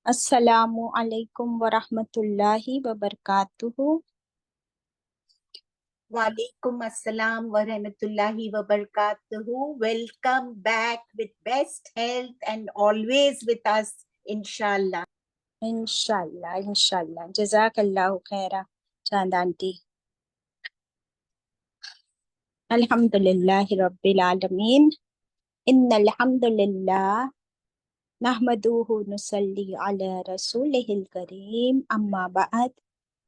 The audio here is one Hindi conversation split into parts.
अस्सलामु अलैकुम वरहमतुल्लाहि वबरकातुहू। Walaikum assalam wa rahmatullahi wa barakatuhu. Welcome back with best health and always with us, inshallah. इंशाल्लाह इंशाल्लाह जज़ाकल्लाहु खैरा चांद आंटी। अल्हम्दुलिल्लाहि रब्बिल आलमीन। इन्नल हम्दुलिल्लाह नहमदुहु नुसल्ली अला रसूलिहिल करीम अम्मा बाद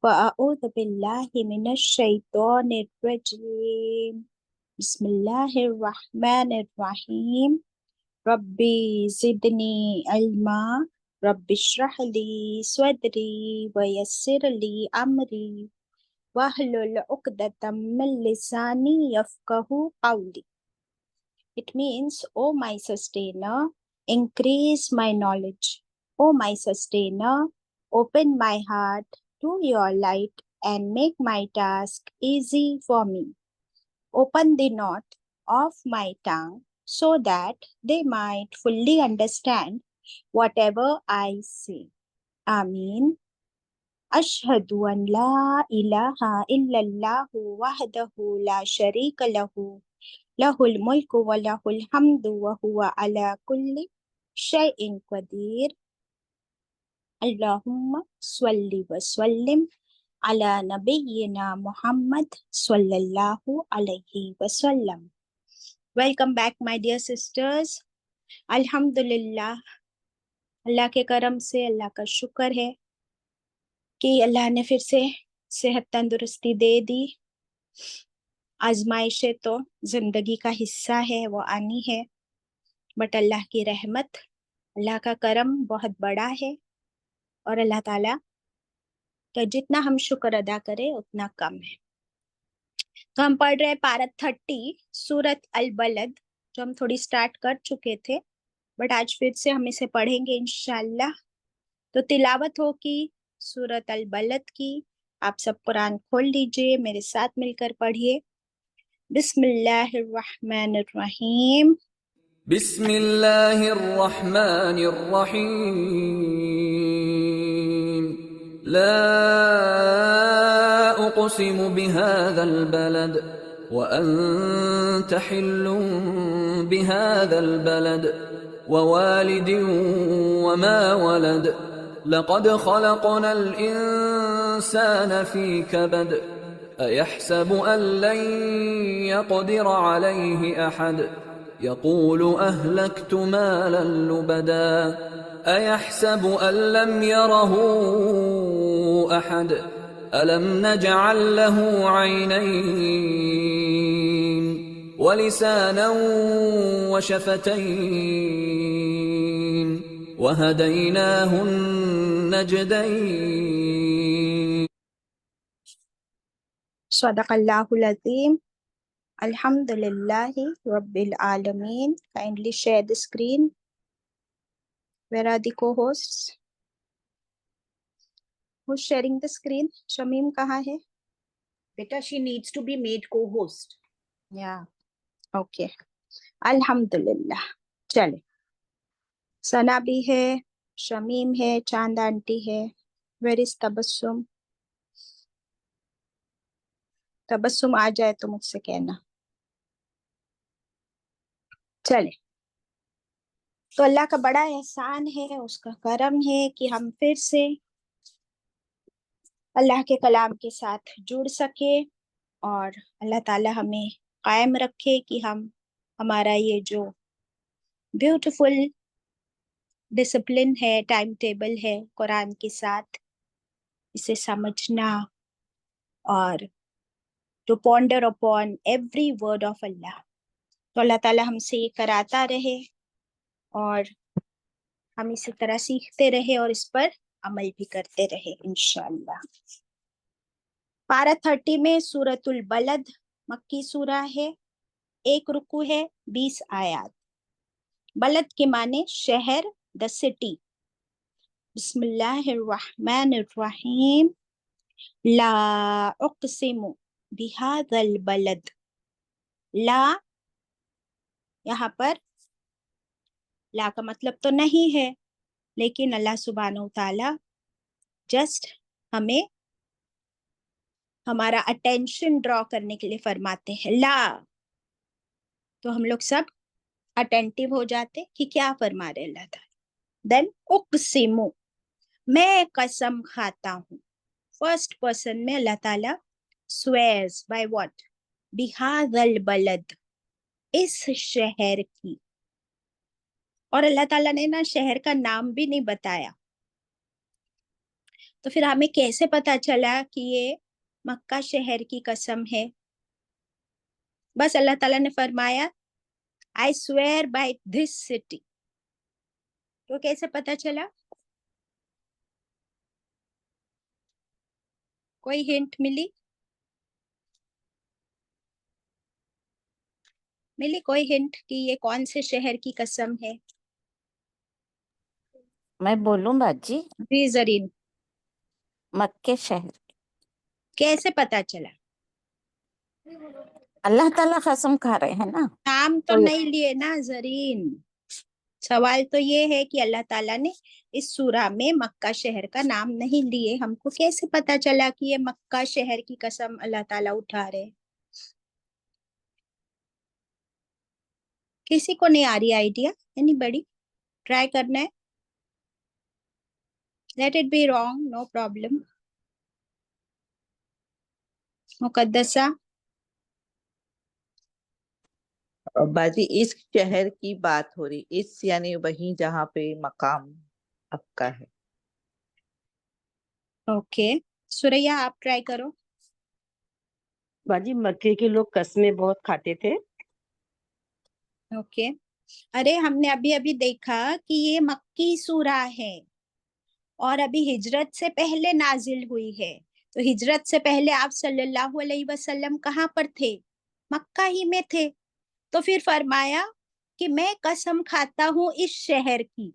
व अऊज़ु बिल्लाहि मिनश शैतानिर रजीम। बिस्मिल्लाहिर रहमानिर रहीम। रब्बी ज़िदनी इल्मा रब्बिश्रह ली सदरी वयस्सिर ली अमरी वहलुल उक़दतम मिन लिसानी यफ़क़हू क़ौली। It means, O my sustainer, increase my knowledge. O my sustainer, open my heart to your light and make my task easy for me. Open the knot of my tongue so that they might fully understand whatever I say. Ameen. Ashhadu an la ilaha illallahu wahdahu la sharika lahu lahul mulku wa lahul hamdu wa huwa ala kulli shay'in qadir. Allahumma salli wa sallim ala nabiyyina Muhammad sallallahu alayhi wa sallam. Welcome back my dear sisters. अल्हम्दुलिल्लाह, अल्लाह के करम से, अल्लाह का शुक्र है कि अल्लाह ने फिर से सेहत तंदुरुस्ती दे दी। आजमाइशें तो जिंदगी का हिस्सा है, वो आनी है, बट अल्लाह की रहमत, अल्लाह का करम बहुत बड़ा है और अल्लाह ताला का जितना हम शुक्र अदा करें उतना कम है। तो हम पढ़ रहे पारत 30 सूरत अल बलद, जो हम थोड़ी स्टार्ट कर चुके थे, बट आज फिर से हम इसे पढ़ेंगे इंशाल्लाह। तो तिलावत होगी सूरत अल बलद की। आप सब कुरान खोल लीजिए, मेरे साथ मिलकर पढ़िए। बिस्मिल्लाहिर्रहमानिर्रहीम। बिस्मिल्लाहिर्रहमानिर्रहीम। ला उक़सिमु बिहाज़ल बलद व अन्त हिल्लुम बिहाज़ल बलद व वालिदिन व मा वलद लक़द ख़लक़नल इंसान फ़ी कबद अयहसबु अन लन यक़दिर अलैहि अहद यक़ूलु अहलक्तु मालन लुबदा अयहसबु अन लम यरहु अहद अलम नजअल लहु ऐनैन व लिसानन व शफ़तैन व हदैनाहु नजदैन। सदक़ल्लाहुल अज़ीम। Alhamdulillahi Rabbil Alameen. Kindly share the screen. Where are the co-hosts? Who's sharing the screen? Shamim kahan hai? Beta, she needs to be made co-host. Yeah. Okay. Alhamdulillah. चले, सना भी है, शमीम है, चांद आंटी है। Where is Tabassum? तबस्सुम आ जाए तो मुझसे कहना। चले, तो अल्लाह का बड़ा एहसान है, उसका करम है कि हम फिर से अल्लाह के कलाम के साथ जुड़ सके और अल्लाह ताला हमें कायम रखे कि हम हमारा ये जो ब्यूटीफुल डिसिप्लिन है, टाइम टेबल है कुरान के साथ, इसे समझना और to ponder upon every word of Allah, तो अल्लाह ताला हमसे ये कराता रहे और हम इसी तरह सीखते रहे और इस पर अमल भी करते रहे इंशाअल्लाह। पारा 30 में सूरतुल बलद मक्की सूरा है, 1 रुकू है, 20 आयात। बलद के माने शहर, द सिटी। बिस्मिल्लाहिर्रहमानिर्रहीम। ला उक़सिमु बिहाज़ल बलद। ला, यहाँ पर ला का मतलब तो नहीं है, लेकिन अल्लाह सुब्हानहू ताला जस्ट हमें हमारा अटेंशन ड्रॉ करने के लिए फरमाते हैं ला, तो हम लोग सब अटेंटिव हो जाते कि क्या फरमा रहे अल्लाह ताला। देन उक्सिमु, मैं कसम खाता हूँ। फर्स्ट पर्सन में अल्लाह ताला स्वेयर्स बाय व्हाट, बिहादल बलद, इस शहर की। और अल्लाह ताला ने ना शहर का नाम भी नहीं बताया, तो फिर हमें कैसे पता चला कि ये मक्का शहर की कसम है? बस अल्लाह ताला ने फरमाया I swear by this city, तो कैसे पता चला? कोई हिंट मिली? मिली कोई हिंट कि ये कौन से शहर की कसम है? मैं बोलूं बाजी? जी जरीन, मक्के शहर। कैसे पता चला? अल्लाह ताला कसम खा रहे हैं ना। नाम तो तो नहीं लिए ना जरीन। सवाल तो ये है कि अल्लाह ताला ने इस सूरा में मक्का शहर का नाम नहीं लिए, हमको कैसे पता चला कि ये मक्का शहर की कसम अल्लाह ताला उठा रहे? किसी को नहीं आ रही आइडिया? एनीबॉडी ट्राई करना है? Let it be wrong, no problem. Muqaddasa, बाजी इस शहर की बात हो रही, इस यानी वहीं जहाँ पे मकाम आपका है। ओके सुरैया आप ट्राई करो। बाजी मक्के के लोग कस्में बहुत खाते थे। ओके अरे हमने अभी अभी देखा कि ये मक्की सूरा है और अभी हिजरत से पहले नाजिल हुई है, तो हिजरत से पहले आप सल्लल्लाहु अलैहि वसल्लम कहाँ पर थे? मक्का ही में थे। तो फिर फरमाया कि मैं कसम खाता हूँ इस शहर की,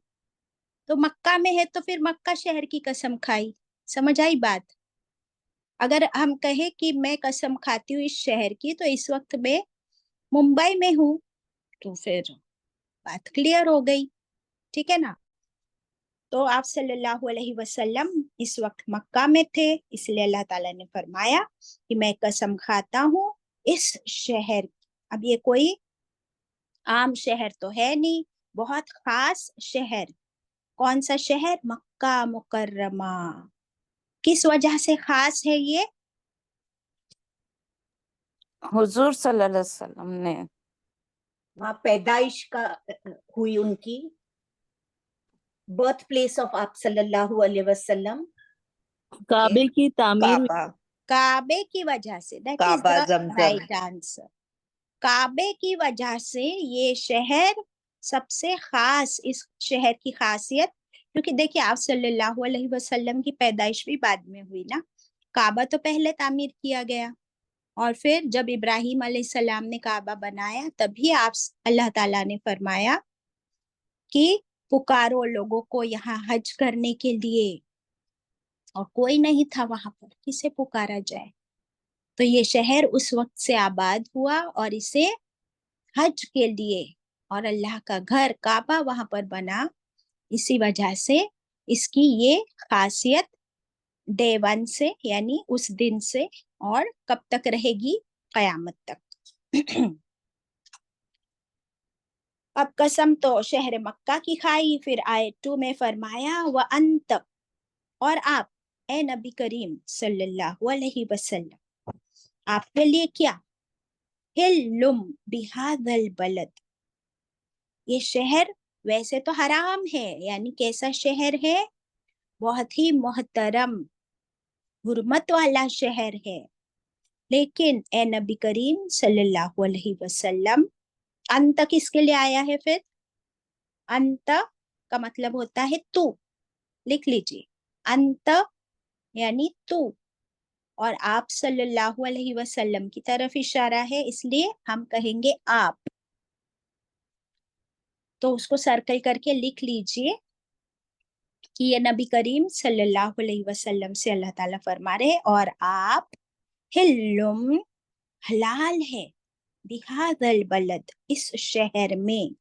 तो मक्का में है तो फिर मक्का शहर की कसम खाई। समझ आई बात? अगर हम कहे कि मैं कसम खाती हूँ इस शहर की, तो इस वक्त मैं मुंबई में हूँ, तो फिर बात क्लियर हो गई, ठीक है ना? तो आप सल्लल्लाहु अलैहि वसल्लम इस वक्त मक्का में थे, इसलिए अल्लाह ताला ने फरमाया कि मैं कसम खाता हूँ इस शहर की। अब ये कोई आम शहर तो है नहीं, बहुत खास शहर। कौन सा शहर? मक्का मुकर्रमा। किस वजह से खास है ये? हुजूर सल्लल्लाहु अलैहि वसल्लम ने वहाँ पैदाइश का हुई, उनकी बर्थ प्लेस ऑफ आप सल्लल्लाहु अलैहि वसल्लम। काबे की तामीर हुई। काबा, काबे की वजह से, that is Kaaba the Zamzam. Right answer. काबे की वजह से ये शहर सबसे खास, इस शहर की खासियत, क्योंकि देखिए आप सल्लल्लाहु अलैहि वसल्लम की पैदाइश भी बाद में हुई ना, काबा तो पहले तामीर किया गया, और फिर जब इब्राहिम अलैहिस्सलाम ने काबा बनाया तभी आप अल्लाह ताला ने फरमाया कि पुकारो लोगों को यहाँ हज करने के लिए, और कोई नहीं था वहां पर, किसे पुकारा जाए? तो ये शहर उस वक्त से आबाद हुआ और इसे हज के लिए, और अल्लाह का घर काबा वहां पर बना, इसी वजह से इसकी ये खासियत डे वन से, यानी उस दिन से, और कब तक रहेगी? कयामत तक। अब कसम तो शहर मक्का की खाई, फिर आयत 2 में फरमाया व अंत, और आप ए नबी करीम सल्लल्लाहु अलैहि वसल्लम, आपके लिए क्या? हिल्लुम बिहादल बलद, ये शहर वैसे तो हराम है, यानी कैसा शहर है? बहुत ही मोहतरम, हुर्मत वाला शहर है, लेकिन ए नबी करीम सल्लल्लाहु अलैहि वसल्लम, अंत किसके लिए आया है? फिर अंत का मतलब होता है तू, लिख लीजिए, अंत यानी तू, और आप सल्लल्लाहु अलैहि वसल्लम की तरफ इशारा है, इसलिए हम कहेंगे आप। तो उसको सर्कल करके लिख लीजिए कि ये नबी करीम सल्लल्लाहु अलैहि वसल्लम से अल्लाह ताला फरमा रहे, और आप हिल्लुम, हलाल है, बिहादल बलद, इस शहर में।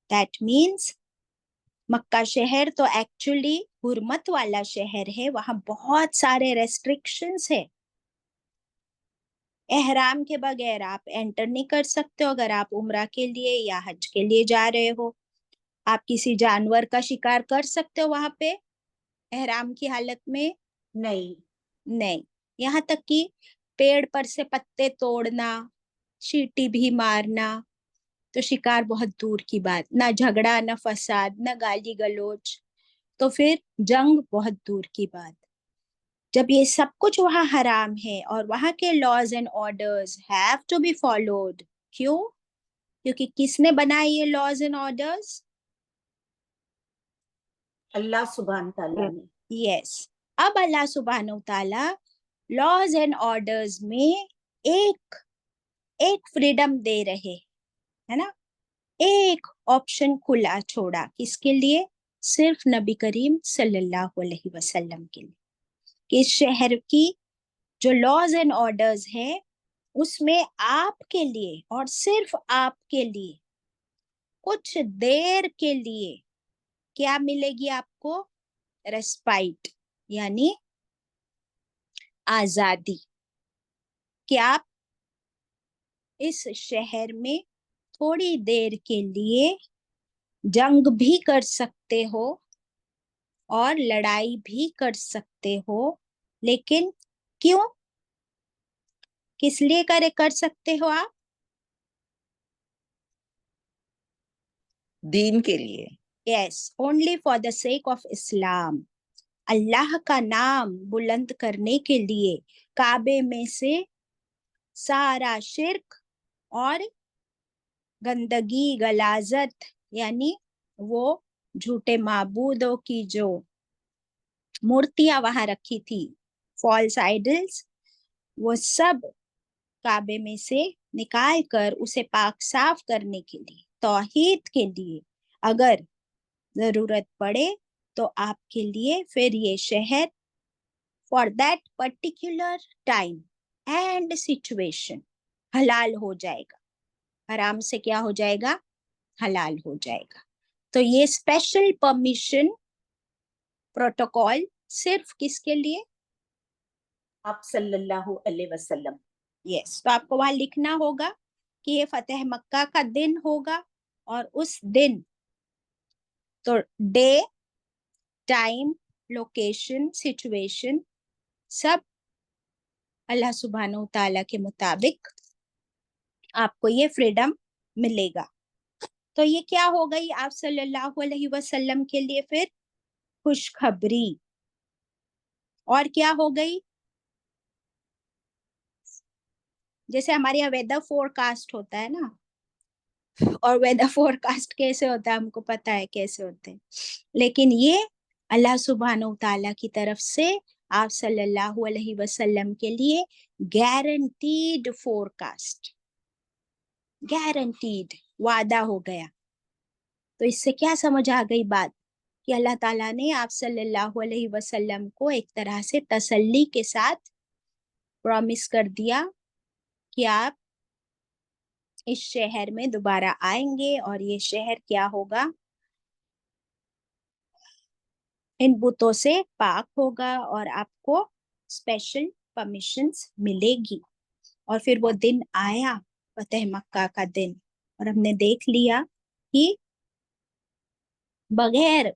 दैट मीन्स मक्का शहर तो एक्चुअली हुर्मत वाला शहर है, वहां बहुत सारे रेस्ट्रिक्शंस है। एहराम के बगैर आप एंटर नहीं कर सकते हो अगर आप उम्रा के लिए या हज के लिए जा रहे हो। आप किसी जानवर का शिकार कर सकते हो वहां पे एहराम की हालत में? नहीं। नहीं। यहाँ तक कि पेड़ पर से पत्ते तोड़ना, चींटी भी मारना तो शिकार बहुत दूर की बात। ना झगड़ा, ना फसाद, ना गाली गलौज, तो फिर जंग बहुत दूर की बात। जब ये सब कुछ वहां हराम है और वहां के laws and orders have to be followed. क्यों? क्योंकि किसने बनाए ये लॉज एंड ऑर्डर्स? अल्लाह सुभान ताला ने। यस। अब अल्लाह सुब्हानहू ताला लॉज एंड ऑर्डर्स में एक एक फ्रीडम दे रहे, है ना, एक ऑप्शन खुला छोड़ा। किसके लिए? सिर्फ नबी करीम सल्लल्लाहु अलैहि वसल्लम के लिए। कि इस शहर की जो लॉज एंड ऑर्डर्स है उसमें आपके लिए और सिर्फ आपके लिए कुछ देर के लिए क्या मिलेगी आपको? रेस्पाइट, यानी आजादी। कि आप इस शहर में थोड़ी देर के लिए जंग भी कर सकते हो और लड़ाई भी कर सकते हो। लेकिन क्यों? किस लिए कर सकते हो आप? दीन के लिए। Yes, only for the sake of Islam. Allah का नाम बुलंद करने के लिए काबे में से सारा शिर्क और गंदगी, गलाजत, यानी वो झूठे माबूदों की जो मूर्तियां वहां रखी थी, फॉल्स आइडल्स, वो सब काबे में से निकाल कर उसे पाक साफ करने के लिए, तौहीद के लिए अगर जरूरत पड़े तो आपके लिए फिर ये शहर for that particular time and situation हलाल हो जाएगा। हराम से क्या हो जाएगा? हलाल हो जाएगा। तो ये स्पेशल परमिशन प्रोटोकॉल सिर्फ किसके लिए? आप सल्लल्लाहु अलैहि वसल्लम। यस। तो आपको वहां लिखना होगा कि ये फतेह मक्का का दिन होगा और उस दिन तो डे, टाइम, लोकेशन, सिचुएशन सब अल्लाह सुब्हानहू ताला के मुताबिक आपको ये फ्रीडम मिलेगा। तो ये क्या हो गई आप सल्लल्लाहु अलैहि वसल्लम के लिए फिर? खुशखबरी। और क्या हो गई? जैसे हमारे यहाँ वेदर फोरकास्ट होता है ना, और वेदर फोरकास्ट कैसे होता है हमको पता है कैसे होते हैं, लेकिन ये अल्लाह सुब्हानहू ताला की तरफ से आप सल्लल्लाहु अलैहि वसल्लम के लिए गारंटीड फोरकास्ट, गारंटीड वादा हो गया। तो इससे क्या समझ आ गई बात? कि अल्लाह ताला ने आप सल्लल्लाहु अलैहि वसल्लम को एक तरह से तसल्ली के साथ प्रॉमिस कर दिया कि आप इस शहर में दोबारा आएंगे और ये शहर क्या होगा? इन बुतों से पाक होगा और आपको स्पेशल परमिशंस मिलेगी। और फिर वो दिन आया, फतेह मक्का का दिन, और हमने देख लिया कि बगैर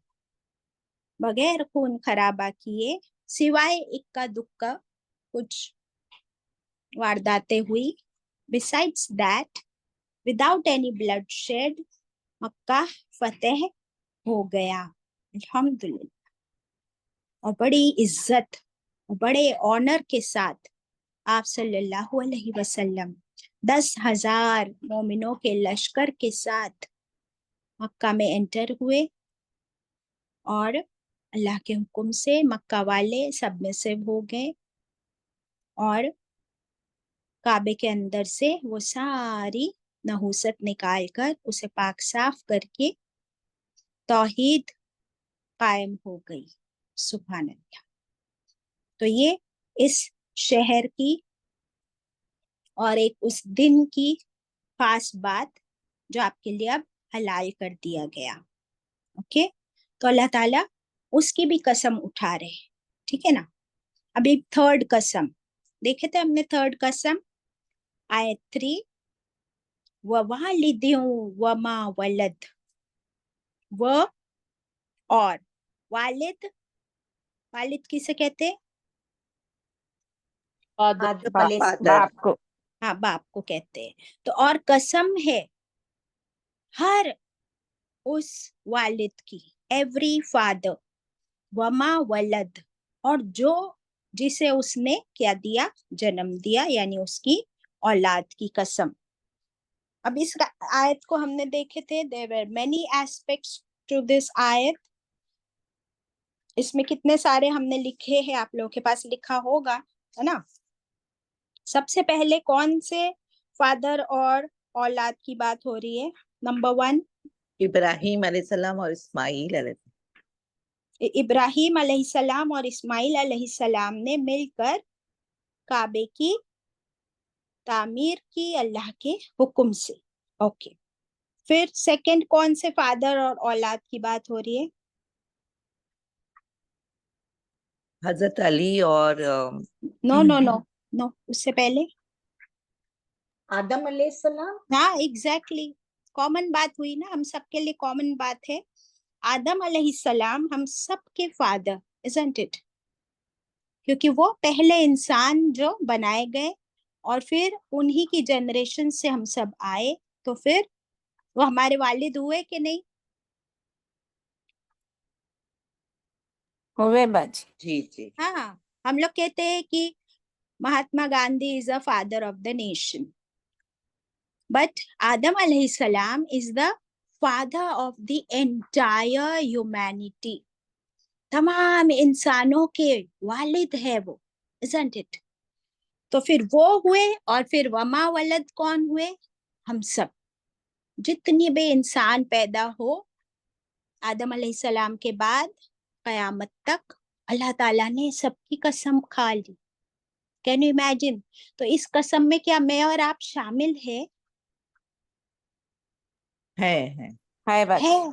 बगैर खून खराबा किए, सिवाय इक्का दुक्का कुछ वारदातें हुई, besides that without any bloodshed Mecca फतेह हो गया अल्हम्दुलिल्लाह। और बड़ी इज्जत, बड़े ऑनर के साथ आप सल्लल्लाहु अलैहि वसल्लम 10,000 मोमिनों के लश्कर के साथ मक्का में एंटर हुए और अल्लाह के हुक्म से मक्का वाले सबमिसिव हो गए और काबे के अंदर से वो सारी नहुसत निकाल कर उसे पाक साफ करके तौहीद कायम हो गई। सुभान अल्लाह। तो ये इस शहर की और एक उस दिन की खास बात जो आपके लिए अब हलाल कर दिया गया। ओके। तो अल्लाह ताला उसकी भी कसम उठा रहे, ठीक है ना। अभी थर्ड कसम देखे थे हमने, थर्ड कसम आयत 3, ववालिदिन वमा वलद, व और वालिद, वालिद किसे कहते हैं? आदम बाप अलैहिस्सलाम। बाप को। हाँ, बाप को कहते हैं। तो और कसम है हर उस वालिद की, एवरी फादर, वमा वलद, और जो जिसे उसने क्या दिया, जन्म दिया, यानी उसकी औलाद की कसम। अब इस आयत को हमने देखे थे, there were many aspects to this आयत। इसमें कितने सारे हमने लिखे हैं, आप लोगों के पास लिखा होगा, है ना। सबसे पहले कौन से फादर और औलाद की बात हो रही है? नंबर 1, इब्राहिम अलैहिस्सलाम और इस्माइल अलैहिस्सलाम। इब्राहिम अलैहिस्सलाम और इस्माइल अलैहिस्सलाम ने मिलकर काबे की तामीर की अल्लाह के हुक्म से। ओके, फिर सेकंड कौन से फादर और औलाद की बात हो रही है? हजरत अली और नो नो नो नो, उससे पहले। आदम अलैहिस्सलाम। हाँ, एग्जैक्टली, कॉमन बात हुई ना, हम सबके लिए कॉमन बात है। आदम अलैहिस्सलाम हम सबके फादर, इजंट इट, क्योंकि वो पहले इंसान जो बनाए गए, और फिर उन्हीं की जनरेशन से हम सब आए, तो फिर वो हमारे वालिद हुए कि नहीं? हुए बाजी। जी जी। हाँ, हम लोग कहते हैं कि Mahatma Gandhi is the father of the nation, but Adam अलैहिस्सलाम is the father of the entire humanity. तमाम इंसानों के वालिद है वो, isn't it? तो फिर वो हुए, और फिर वमा वलद कौन हुए? हम सब, जितनी भी इंसान पैदा हो आदम अलैहिस्सलाम के बाद कयामत तक, अल्लाह ताला ने सबकी कसम खा ली। Can you imagine? तो इस कसम में क्या मैं और आप शामिल है? है है। है बाजी। है।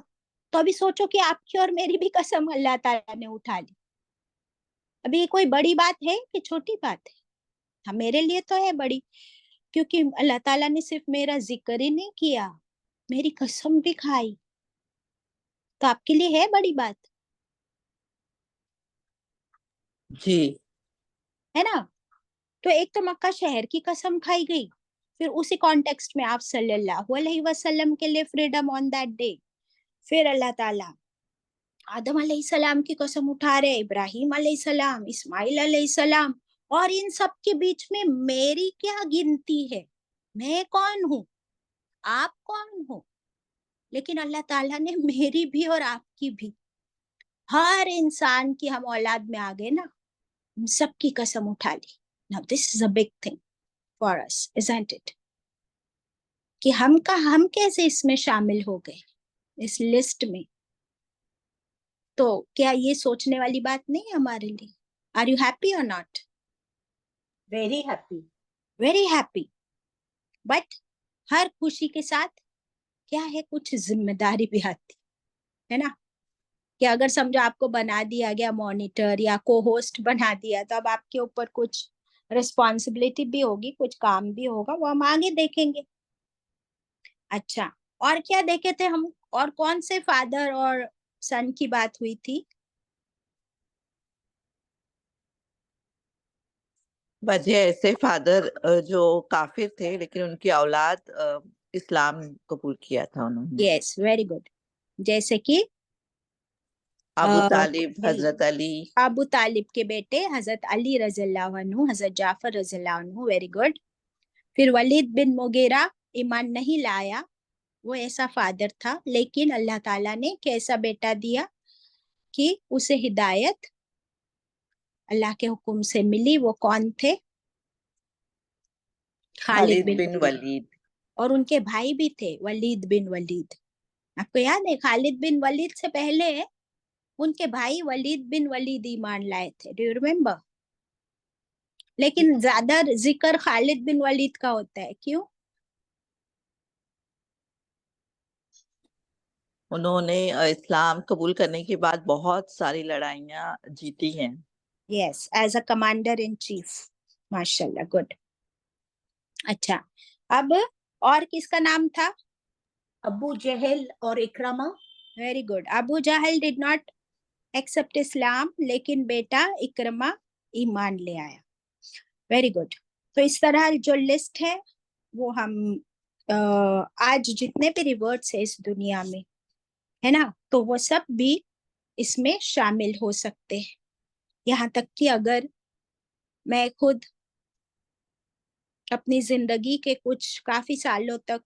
तो अभी सोचो कि आपकी और मेरी भी कसम अल्लाह ताला ने उठा ली। अभी ये कोई बड़ी बात है कि छोटी बात है? हाँ, मेरे लिए तो है बड़ी, क्योंकि अल्लाह ताला ने सिर्फ मेरा जिक्र ही नहीं किया, मेरी कसम भी खाई। तो आपके लिए है बड़ी बात, जी। है ना। तो एक तो मक्का शहर की कसम खाई गई, फिर उसी कॉन्टेक्स्ट में आप सल्लल्लाहु अलैहि वसल्लम के लिए फ्रीडम ऑन दैट डे। फिर अल्लाह ताला आदम अलैहिस्सलाम की कसम उठा रहे, इब्राहिम अलैहिस्सलाम, इस्माइल अलैहिस्सलाम, और इन सब के बीच में मेरी क्या गिनती है? मैं कौन हूँ, आप कौन हो? लेकिन अल्लाह ताला ने मेरी भी और आपकी भी, हर इंसान की हम औलाद में आ गए ना, हम सबकी कसम उठा ली। Now this is a big thing for us, isn't it? कि हम कैसे इसमें शामिल हो गए, इस लिस्ट में? तो क्या ये सोचने वाली बात नहीं है हमारे लिए? आर यू हैप्पी और not? Very happy. Very happy, but हर खुशी के साथ क्या है, कुछ जिम्मेदारी भी आती है ना। कि अगर समझो आपको बना दिया गया मॉनिटर या को होस्ट बना दिया, तो अब आपके ऊपर कुछ रिस्पॉन्सिबिलिटी भी होगी, कुछ काम भी होगा, वो हम आगे देखेंगे। अच्छा, और क्या देखे थे हम? और कौन से फादर और सन की बात हुई थी? वजह ऐसे फादर जो काफिर थे लेकिन उनकी औलाद इस्लाम कबूल किया था उन्होंने। Yes, very good. जैसे कि अबू तालिब, हजरत अली। अबू तालिब के बेटे हजरत अली रज़ियल्लाहु अन्हु, हजरत जाफर रज़ियल्लाहु अन्हु, वेरी गुड। फिर वलीद बिन मुगीरा ईमान नहीं लाया, वो ऐसा फादर था, लेकिन अल्लाह ताला ने कैसा बेटा दिया कि उसे हिदायत अल्लाह के हुक्म से मिली। वो कौन थे? खालिद खालिद बिन बिन वलीद। वलीद। और उनके भाई भी थे, वलीद बिन वलीद। आपको याद है, खालिद बिन वलीद से पहले उनके भाई वलीद बिन वलीद ईमान लाए थे, डू यू रिमेम्बर? लेकिन ज्यादा जिक्र खालिद बिन वलीद का होता है, क्यों? उन्होंने इस्लाम कबूल करने के बाद बहुत सारी लड़ाइयाँ जीती हैं। Yes, as a commander in chief. माशाल्लाह, गुड। अच्छा, अब और किसका नाम था? अबू जहल और Ikrima. Very good. Abu Jahl did not accept Islam, लेकिन बेटा इकरमा ईमान ले आया। Very good. तो इस तरह जो लिस्ट है वो हम आज जितने भी रिवर्ट्स है इस दुनिया में, है ना, तो वो सब भी इसमें शामिल हो सकते हैं। यहाँ तक कि अगर मैं खुद अपनी जिंदगी के कुछ काफी सालों तक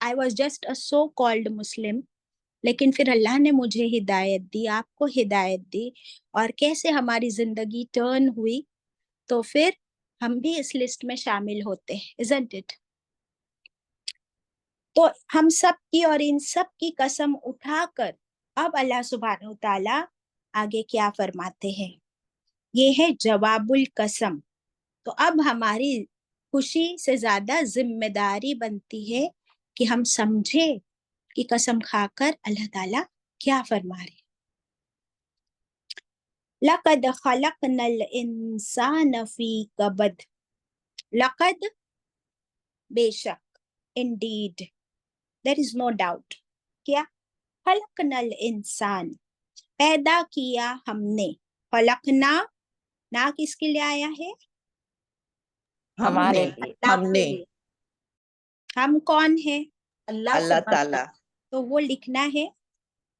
I was just a so called Muslim, लेकिन फिर अल्लाह ने मुझे हिदायत दी, आपको हिदायत दी, और कैसे हमारी जिंदगी टर्न हुई, तो फिर हम भी इस लिस्ट में शामिल होते हैं, इजंट इट? तो हम सब की और इन सब की कसम उठाकर अब अल्लाह सुब्हानहू ताला आगे क्या फरमाते हैं, ये है जवाबुल कसम। तो अब हमारी खुशी से ज्यादा जिम्मेदारी बनती है कि हम समझे कि कसम खाकर अल्लाह ताला क्या फरमा रहे। लक़द खलक़नल इंसान फी कबद। लक़द, बेशक, indeed, there is no doubt. क्या? खलक़नल इंसान, पैदा किया हमने। खलक़ना, ना किसके लिए आया है? हमारे हमने लिए। अल्लाह के हमने लिए। हम कौन है? अल्लाह अल्लाह सुभान ताला। तो वो लिखना है,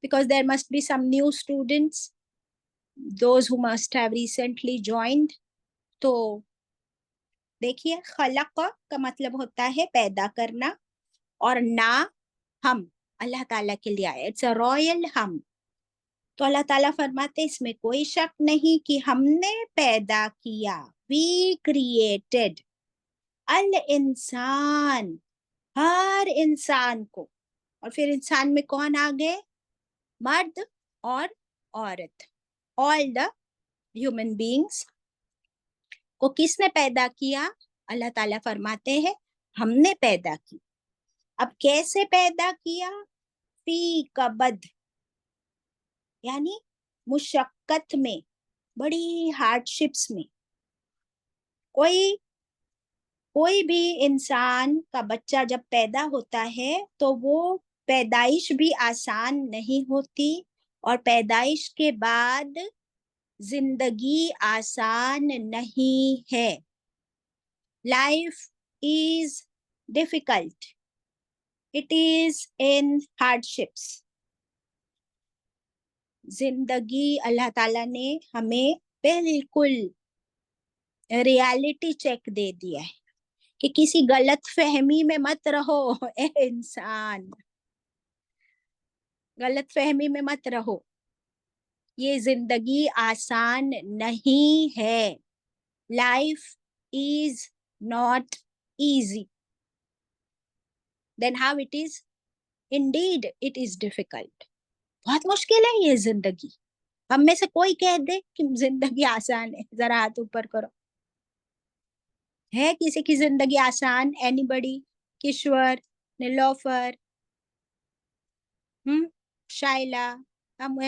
because there must be some new students, those who must have recently joined. तो देखिए, खलक का मतलब होता है पैदा करना, और ना, हम अल्लाह ताला के लिए आए, इट्स अ रॉयल हम। तो अल्लाह ताला फरमाते इसमें कोई शक नहीं कि हमने पैदा किया, वी क्रिएटेड अल इंसान, हर इंसान को। और फिर इंसान में कौन आ गए? मर्द और औरत, ऑल द ह्यूमन बीइंग्स को किसने पैदा किया? अल्लाह ताला फरमाते हैं हमने पैदा की। अब कैसे पैदा किया? फी कबद, यानी मुशक्कत में, बड़ी हार्डशिप्स में। कोई कोई भी इंसान का बच्चा जब पैदा होता है तो वो पैदाइश भी आसान नहीं होती, और पैदाइश के बाद जिंदगी आसान नहीं है। Life is difficult, it is in hardships. जिंदगी अल्लाह ताला ने हमें बिल्कुल रियलिटी चेक दे दिया है कि किसी गलत फहमी में मत रहो। ए इंसान, गलत फहमी में मत रहो, ये जिंदगी आसान नहीं है। Life is not easy, then how it is? Indeed it is difficult. बहुत मुश्किल है ये जिंदगी। हम में से कोई कह दे कि जिंदगी आसान है, जरा हाथ ऊपर करो। है किसी की जिंदगी आसान? एनीबडी? किश्वर, नीलोफर, शाइला? हम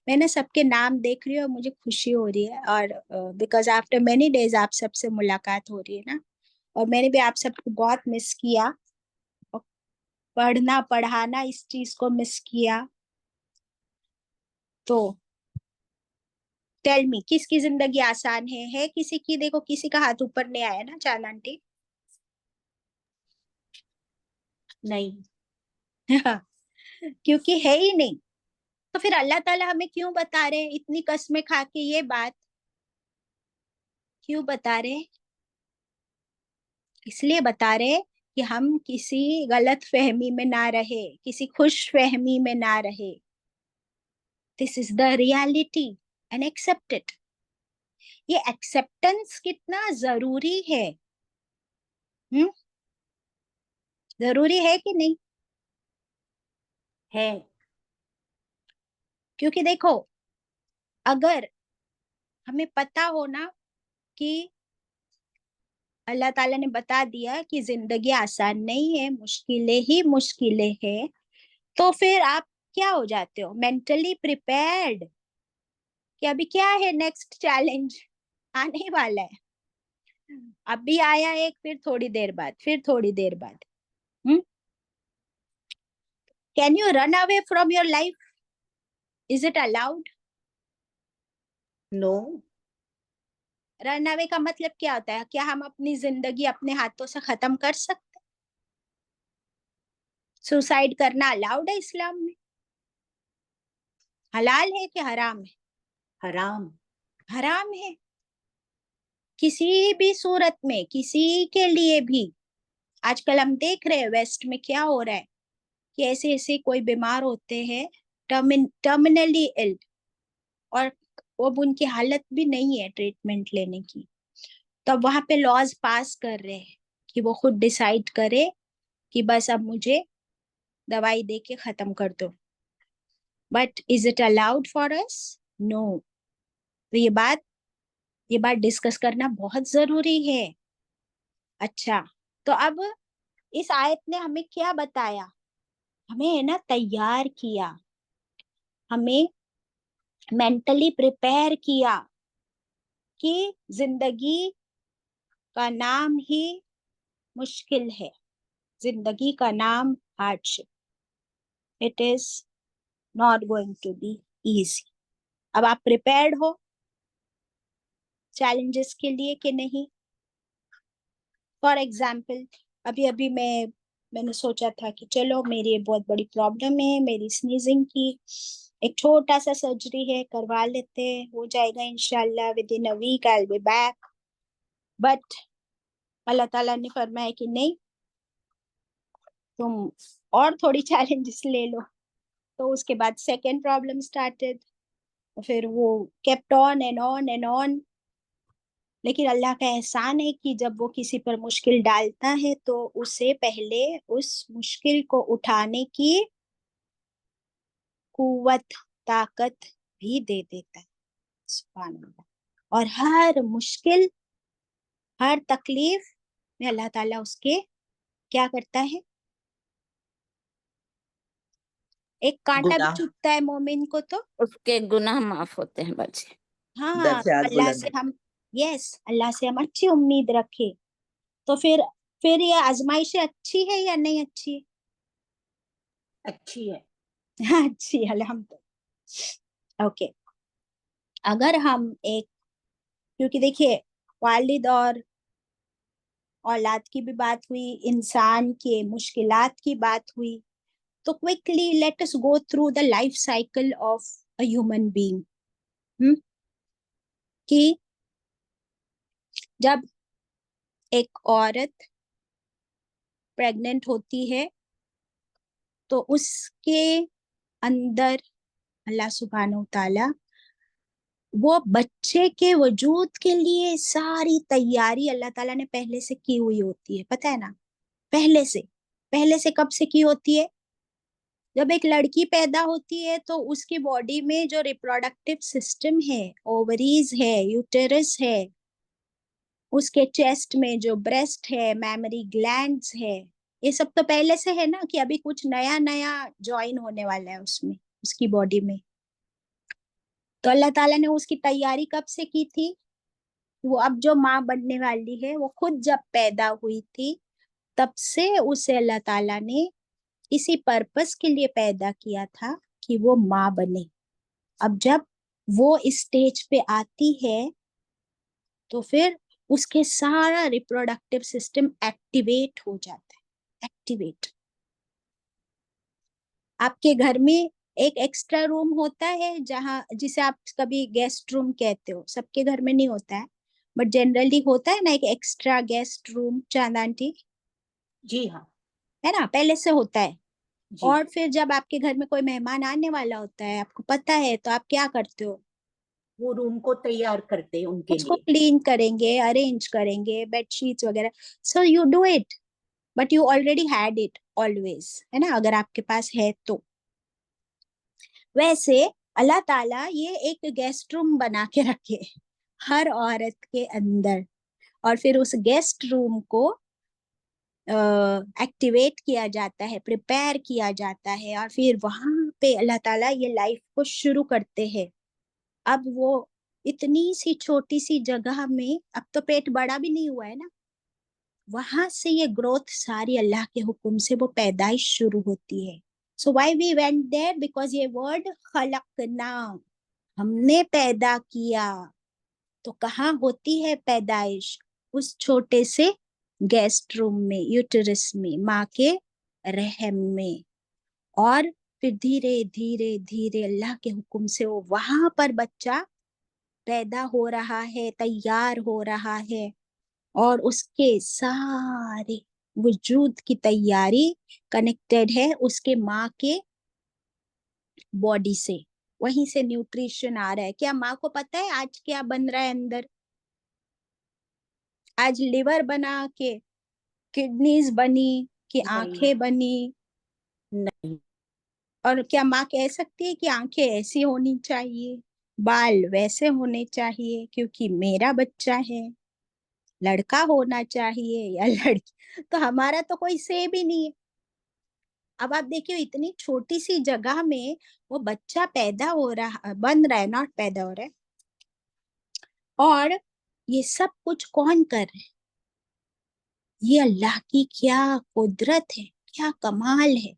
मैंने सबके नाम देख रही हूँ और मुझे खुशी हो रही है, और बिकॉज आफ्टर मेनी डेज आप सबसे मुलाकात हो रही है ना, और मैंने भी आप सबको बहुत मिस किया, और पढ़ना पढ़ाना इस चीज को मिस किया। तो टेल मी, किसकी जिंदगी आसान है किसी की? देखो किसी का हाथ ऊपर नहीं आया ना, चाल आंटी? नहीं। क्योंकि है ही नहीं। तो फिर अल्लाह ताला हमें क्यों बता रहे हैं इतनी कस्में खा के? ये बात क्यों बता रहे? इसलिए बता रहे कि हम किसी गलत फहमी में ना रहे, किसी खुश फहमी में ना रहे। This is the reality and accept it. ये एक्सेप्टेंस कितना जरूरी है, हम्म? जरूरी है कि नहीं? है। क्योंकि देखो, अगर हमें पता हो ना कि अल्लाह ताला ने बता दिया कि जिंदगी आसान नहीं है, मुश्किलें ही मुश्किलें हैं, तो फिर आप क्या हो जाते हो, मेंटली प्रिपेयर्ड कि अभी क्या है, नेक्स्ट चैलेंज आने वाला है, अभी आया एक, फिर थोड़ी देर बाद, फिर थोड़ी देर बाद। Can you run away from your life? Is it allowed? No. Run away का मतलब क्या होता है? क्या हम अपनी जिंदगी अपने हाथों से खत्म कर सकते? सुसाइड करना अलाउड है इस्लाम में? हलाल है कि हराम है? Haram. हराम है। किसी भी सूरत में किसी के लिए भी। आजकल हम देख रहे हैं वेस्ट में क्या हो रहा है कि ऐसे ऐसे कोई बीमार होते हैं, टर्मिनली इल, और अब उनकी हालत भी नहीं है ट्रीटमेंट लेने की, तो अब वहां पे लॉज पास कर रहे हैं कि वो खुद डिसाइड करे कि बस अब मुझे दवाई दे के खत्म कर दो। But is it allowed for us? No. तो ये बात डिस्कस करना बहुत जरूरी है। अच्छा, तो अब इस आयत ने हमें क्या बताया? हमें है ना तैयार किया, हमें मेंटली प्रिपेयर किया कि जिंदगी का नाम ही मुश्किल है, जिंदगी का नाम hardship, it is not going to be easy. अब आप प्रिपेयर्ड हो चैलेंजेस के लिए कि नहीं? फॉर एग्जाम्पल, अभी अभी मैंने सोचा था कि चलो मेरी ये बहुत बड़ी प्रॉब्लम है, मेरी स्नीजिंग की, एक छोटा सा सर्जरी है, करवा लेते हैं, हो जाएगा इंशाल्लाह, within a week I will be back. But Allah ताला ने फरमाया कि नहीं, तुम और थोड़ी चैलेंजेस ले लो। तो उसके बाद सेकेंड प्रॉब्लम स्टार्टेड, फिर वो kept on and on and on. लेकिन अल्लाह का एहसान है कि जब वो किसी पर मुश्किल डालता है तो उसे पहले उस मुश्किल को उठाने की कुव्वत, ताकत भी दे देता है। सुभान अल्लाह। और हर मुश्किल, हर तकलीफ में अल्लाह ताला उसके क्या करता है? एक कांटा भी गुनाह, चुभता है मोमिन को तो उसके गुनाह माफ होते हैं बाजी। हाँ, तो दर्जात अल्लाह बुलंद से होते हम, यस, अल्लाह से हम अच्छी उम्मीद रखें। तो फिर ये आजमाइशें अच्छी है या नहीं अच्छी? अच्छी है। अच्छी, अल्हम्दुलिल्लाह। ओके, अगर हम एक, क्योंकि देखिए वालिद और औलाद की भी बात हुई, इंसान के मुश्किलात की बात हुई, तो quickly let us go through the life cycle of a human being. कि जब एक औरत प्रेग्नेंट होती है तो उसके अंदर अल्लाह सुब्हानहू ताला वो बच्चे के वजूद के लिए सारी तैयारी अल्लाह ताला ने पहले से की हुई होती है, पता है ना? पहले से कब से की होती है? जब एक लड़की पैदा होती है तो उसकी बॉडी में जो रिप्रोडक्टिव सिस्टम है, ओवरीज है, यूटेरस है, उसके चेस्ट में जो ब्रेस्ट है, मैमरी ग्लैंड्स है, ये सब तो पहले से है ना, कि अभी कुछ नया नया ज्वाइन होने वाला है उसमें, उसकी बॉडी में। तो अल्लाह ताला ने उसकी तैयारी कब से की थी? वो अब जो माँ बनने वाली है, वो खुद जब पैदा हुई थी तब से उसे अल्लाह ताला ने इसी पर्पस के लिए पैदा किया था कि वो माँ बने। अब जब वो इस स्टेज पे आती है तो फिर उसके सारा रिप्रोडक्टिव सिस्टम एक्टिवेट हो जाता है, एक्टिवेट। आपके घर में एक एक्स्ट्रा रूम होता है जहाँ, जिसे आप कभी गेस्ट रूम कहते हो, सबके घर में नहीं होता है, बट जनरली होता है ना एक एक्स्ट्रा गेस्ट रूम, चांद आंटी, जी हाँ। है ना, पहले से होता है। जी। और फिर जब आपके घर में कोई मेहमान आने वाला होता है, आपको पता है, तो आप क्या करते हो? वो रूम को तैयार करते हैं उनके उसको लिए। क्लीन करेंगे, अरेंज करेंगे, बेडशीट्स वगैरह, so you do it, but you already had it always, है ना, अगर आपके पास है तो। वैसे अल्लाह ताला ये एक गेस्ट रूम बना के रखे हर औरत के अंदर, और फिर उस गेस्ट रूम को एक्टिवेट किया जाता है, प्रिपेयर किया जाता है, और फिर वहां पे अल्लाह ताला ये लाइफ को शुरू करते हैं। अब वो इतनी सी छोटी सी जगह में, अब तो पेट बड़ा भी नहीं हुआ है ना, वहां से ये ग्रोथ सारी अल्लाह के हुक्म से वो पैदाइश शुरू होती है। So why we went there, because ये वर्ड खलकना, हमने पैदा किया। तो कहाँ होती है पैदाइश? उस छोटे से गेस्ट रूम में, यूटरस में, माँ के रहम में। और फिर धीरे धीरे धीरे अल्लाह के हुक्म से वो वहां पर बच्चा पैदा हो रहा है, तैयार हो रहा है, और उसके सारे वजूद की तैयारी कनेक्टेड है उसके माँ के बॉडी से। वहीं से न्यूट्रिशन आ रहा है। क्या माँ को पता है आज क्या बन रहा है अंदर? आज लिवर बना के किडनीज बनी कि नहीं। आंखें बनी? नहीं। और क्या माँ कह सकती है कि आंखें ऐसी होनी चाहिए, बाल वैसे होने चाहिए, क्योंकि मेरा बच्चा है, लड़का होना चाहिए या लड़की? तो हमारा तो कोई से भी नहीं है। अब आप देखिए, इतनी छोटी सी जगह में वो बच्चा पैदा हो रहा, बन रहा है, नॉट पैदा हो रहा है। और ये सब कुछ कौन कर रहे हैं? ये अल्लाह की क्या कुदरत है, क्या कमाल है।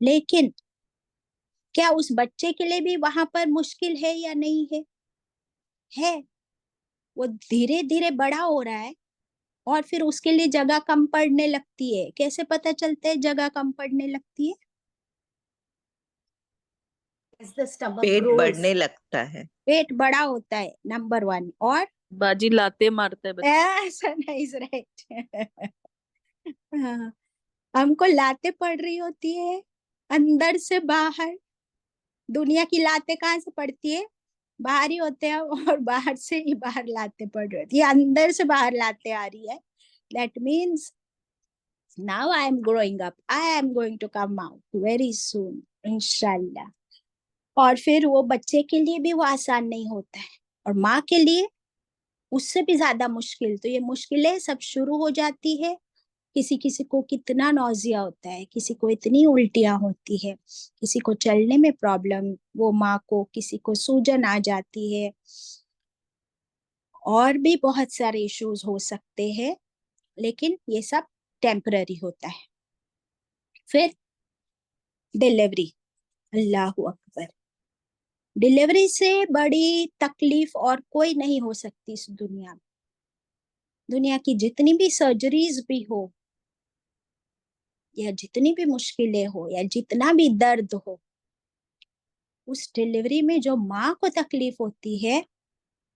लेकिन क्या उस बच्चे के लिए भी वहां पर मुश्किल है या नहीं है? है। वो धीरे धीरे बड़ा हो रहा है, और फिर उसके लिए जगह कम पड़ने लगती है। कैसे पता चलता है जगह कम पड़ने लगती है? As the stomach pet grows, बढ़ने लगता है। पेट बड़ा होता है, नंबर 1। और बाजी लाते मारते हैं बच्चे। ऐसा नहीं, राइट। हाँ, हमको लाते पड़ रही होती है अंदर से बाहर। दुनिया की लाते कहाँ से पड़ती है? बाहर ही होते हैं, और बाहर से ही बाहर लाते पड़ रही होती है। अंदर से बाहर लाते आ रही है। That means now I am growing up, I am going to come out very soon, इंशाल्लाह। और फिर वो बच्चे के लिए भी वो आसान नहीं होता है, और माँ के लिए उससे भी ज्यादा मुश्किल। तो ये मुश्किलें सब शुरू हो जाती है। किसी किसी को कितना नौजिया होता है, किसी को इतनी उल्टियां होती है, किसी को चलने में प्रॉब्लम, वो माँ को, किसी को सूजन आ जाती है, और भी बहुत सारे इश्यूज हो सकते हैं। लेकिन ये सब टेम्पररी होता है। फिर डिलीवरी, अल्लाह अकबर। डिलीवरी से बड़ी तकलीफ और कोई नहीं हो सकती इस दुनिया में। दुनिया की जितनी भी सर्जरीज भी हो, या जितनी भी मुश्किलें हो, या जितना भी दर्द हो, उस डिलीवरी में जो माँ को तकलीफ होती है,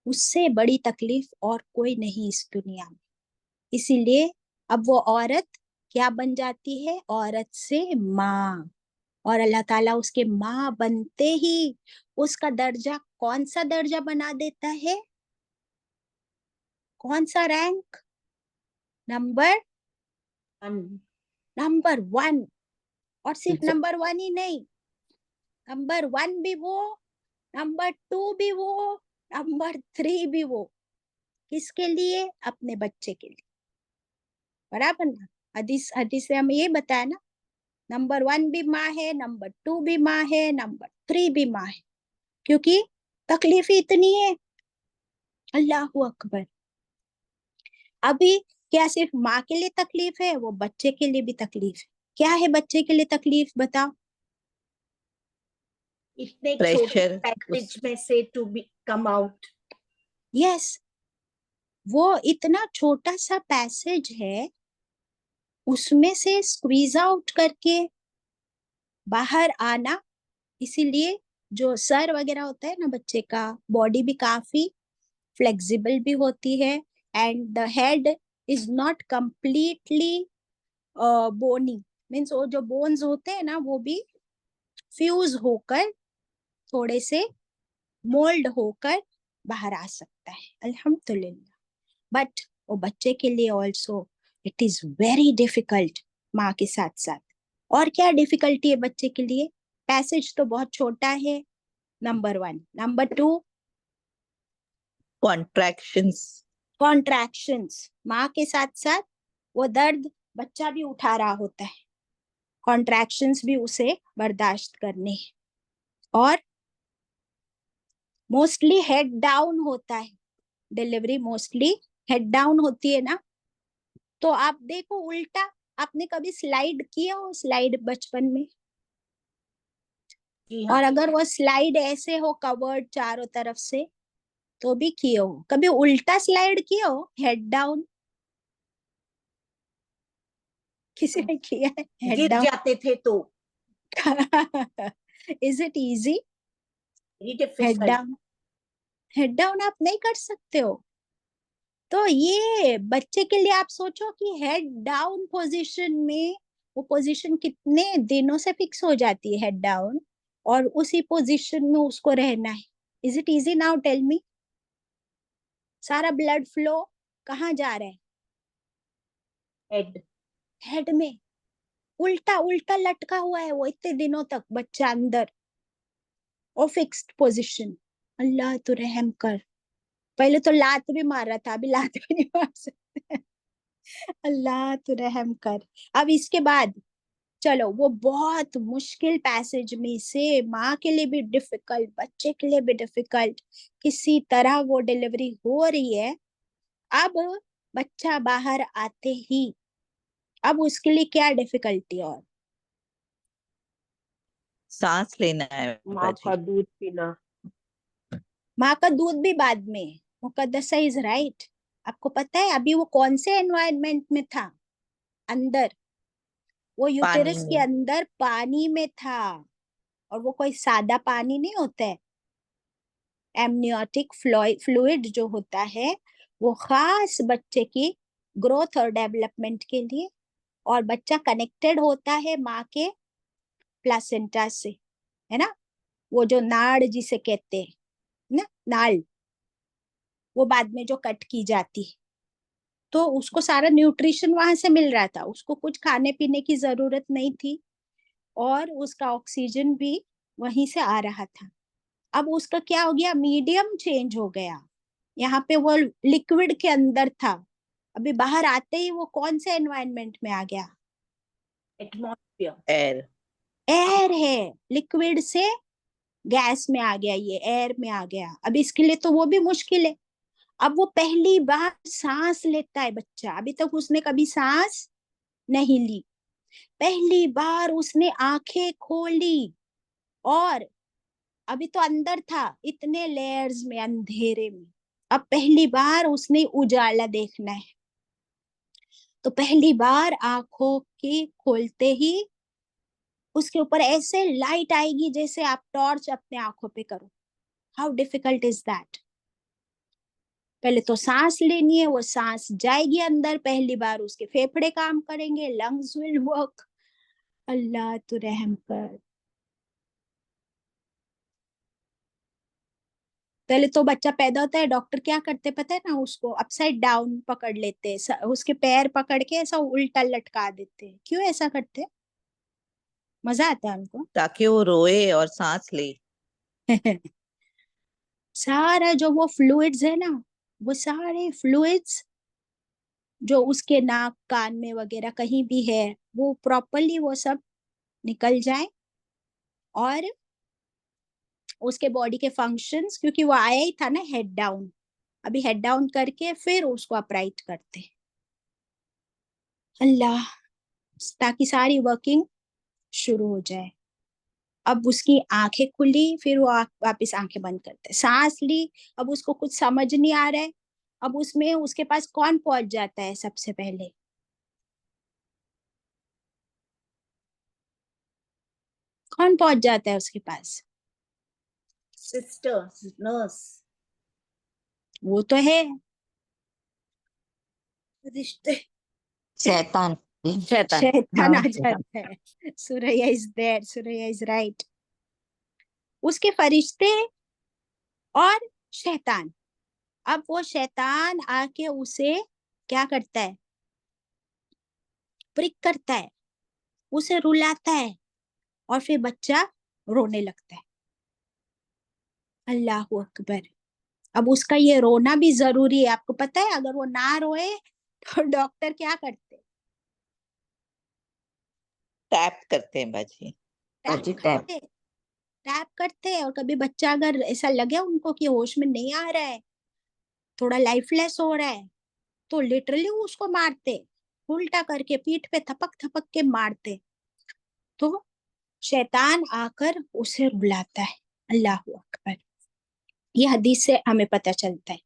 उससे बड़ी तकलीफ और कोई नहीं इस दुनिया में। इसीलिए अब वो औरत क्या बन जाती है? औरत से माँ। और अल्लाह ताला उसके माँ बनते ही उसका दर्जा कौन सा दर्जा बना देता है? कौन सा रैंक? Number number 1। और सिर्फ नंबर 1 ही नहीं, नंबर 1 भी वो, नंबर 2 भी वो, नंबर 3 भी वो। किसके लिए? अपने बच्चे के लिए। बराबर ना? हदीस हदीस से हमें ये बताया ना, नंबर 1 भी माँ है, नंबर 2 भी माँ है, नंबर 3 भी माँ है। क्योंकि तकलीफ ही इतनी है। अल्लाह अकबर। अभी क्या सिर्फ माँ के लिए तकलीफ है? वो बच्चे के लिए भी तकलीफ है। क्या है बच्चे के लिए तकलीफ, बताओ? इतने छोटे प्रेशर पैकेज में से to be come out. Yes, वो इतना छोटा सा पैसेज है, उसमें से स्क्वीज आउट करके बाहर आना। इसीलिए जो सर वगैरह होता है ना बच्चे का, बॉडी भी काफी फ्लेक्सिबल भी होती है, and the head is not completely bony. Means वो जो बोन्स होते हैं ना, वो भी फ्यूज होकर, थोड़े से मोल्ड होकर बाहर आ सकता है, अल्हम्दुलिल्लाह। बट वो बच्चे के लिए also it is very difficult, माँ के साथ साथ। और क्या डिफिकल्टी है बच्चे के लिए? पैसेज तो बहुत छोटा है, नंबर 1। Number 2, contractions. कॉन्ट्रैक्शंस। माँ के साथ साथ वो दर्द बच्चा भी उठा रहा होता है, कॉन्ट्रैक्शंस भी उसे बर्दाश्त करने हैं, और मोस्टली हेड डाउन होता है, डिलीवरी मोस्टली हेड डाउन होती है ना। तो आप देखो उल्टा, आपने कभी स्लाइड किया हो, स्लाइड बचपन में? जी और हाँ, अगर वो स्लाइड ऐसे हो कवर्ड चारों तरफ से, तो भी किए हो। कभी उल्टा स्लाइड किए हो, हेड डाउन? किसी ने किया है हेड गिर डाउन? जाते थे तो is it easy? Very head difficult. Down, head down आप नहीं कर सकते हो। तो ये बच्चे के लिए आप सोचो कि हेड डाउन पोजीशन में, वो पोजीशन कितने दिनों से फिक्स हो जाती है, हेड डाउन, और उसी पोजीशन में उसको रहना है। Is it easy now, tell me? सारा ब्लड फ्लो कहाँ जा रहा है? हेड। हेड में। उल्टा उल्टा लटका हुआ है वो इतने दिनों तक, बच्चा अंदर, और फिक्स्ड पोजीशन। अल्लाह तो रहम कर। पहले तो लात भी मार रहा था, अभी लात भी नहीं मार सकते। अल्लाह तो रहम कर। अब इसके बाद चलो, वो बहुत मुश्किल पैसेज में से, माँ के लिए भी डिफिकल्ट, बच्चे के लिए भी डिफिकल्ट, किसी तरह वो डिलीवरी हो रही है। अब बच्चा बाहर आते ही, अब उसके लिए क्या डिफिकल्टी? और सांस लेना है माँ बाजी। का दूध पीना। माँ का दूध भी बाद में। मुकद्दसा इज राइट। आपको पता है अभी वो कौन से एनवायरनमेंट में था? अंदर, वो पानी यूटेरस के में। अंदर पानी में था। और वो कोई सादा पानी नहीं होता है। एमनियोटिक फ्लूइड जो होता है, वो खास बच्चे की ग्रोथ और डेवलपमेंट के लिए, और बच्चा कनेक्टेड होता है माँ के प्लासेंटा से, है ना। वो जो नाड़ जिसे कहते हैं ना, नाल, वो बाद में जो कट की जाती है, तो उसको सारा न्यूट्रिशन वहां से मिल रहा था, उसको कुछ खाने पीने की जरूरत नहीं थी, और उसका ऑक्सीजन भी वहीं से आ रहा था। अब उसका क्या हो गया, मीडियम चेंज हो गया। यहाँ पे वो लिक्विड के अंदर था, अभी बाहर आते ही वो कौन से एनवायरनमेंट में आ गया? एटमॉस्फेयर। एयर। एयर है, लिक्विड से गैस में आ गया, ये एयर में आ गया। अब इसके लिए तो वो भी मुश्किल है। अब वो पहली बार सांस लेता है बच्चा, अभी तक उसने कभी सांस नहीं ली। पहली बार उसने आंखें खोली, और अभी तो अंदर था इतने लेयर्स में, अंधेरे में। अब पहली बार उसने उजाला देखना है। तो पहली बार आंखों की खोलते ही उसके ऊपर ऐसे लाइट आएगी जैसे आप टॉर्च अपने आंखों पे करो। How difficult is that? पहले तो सांस लेनी है, वो सांस जाएगी अंदर, पहली बार उसके फेफड़े काम करेंगे, लंग्स विल वर्क। अल्लाह तो रहम कर। पहले तो बच्चा पैदा होता है, डॉक्टर क्या करते पता है ना, उसको अपसाइड डाउन पकड़ लेते हैं, उसके पैर पकड़ के ऐसा उल्टा लटका देते हैं। क्यों ऐसा करते हैं? मजा आता है उनको। ताकि वो रोए और सांस ले। सारा जो वो फ्लूइड्स है ना, वो सारे फ्लूइड्स जो उसके नाक कान में वगैरह कहीं भी है, वो प्रॉपरली वो सब निकल जाए, और उसके बॉडी के फंक्शंस, क्योंकि वो आया ही था ना हेड डाउन, अभी हेड डाउन करके फिर उसको अपराइट करते। अल्लाह, ताकि सारी वर्किंग शुरू हो जाए। अब उसकी आंखें खुली, फिर वो वापस आंखें बंद करते, सांस ली। अब उसको कुछ समझ नहीं आ रहा है। अब उसमें उसके पास कौन पहुंच जाता है सबसे पहले? कौन पहुंच जाता है उसके पास? Sister, nurse. वो तो है, रिश्ते। शैतान। शैतान। शैतान हाँ आ शैतान। जाता है। Suraiya is there, Suraiya is right. उसके फरिश्ते और शैतान। अब वो शैतान आके उसे क्या करता है? प्रिक करता है, उसे रुलाता है, और फिर बच्चा रोने लगता है। अल्लाह अकबर। अब उसका ये रोना भी जरूरी है। आपको पता है अगर वो ना रोए तो डॉक्टर क्या करते? टैप करते हैं बाजी। बाजी टैप टैप। करते टैप करते हैं। और कभी बच्चा अगर ऐसा लगे उनको कि होश में नहीं आ रहा है, थोड़ा लाइफलेस हो रहा है, तो लिटरली उसको मारते, उल्टा करके पीठ पे थपक थपक के मारते। तो शैतान आकर उसे रुलाता है। अल्लाह अकबर। ये हदीस से हमें पता चलता है।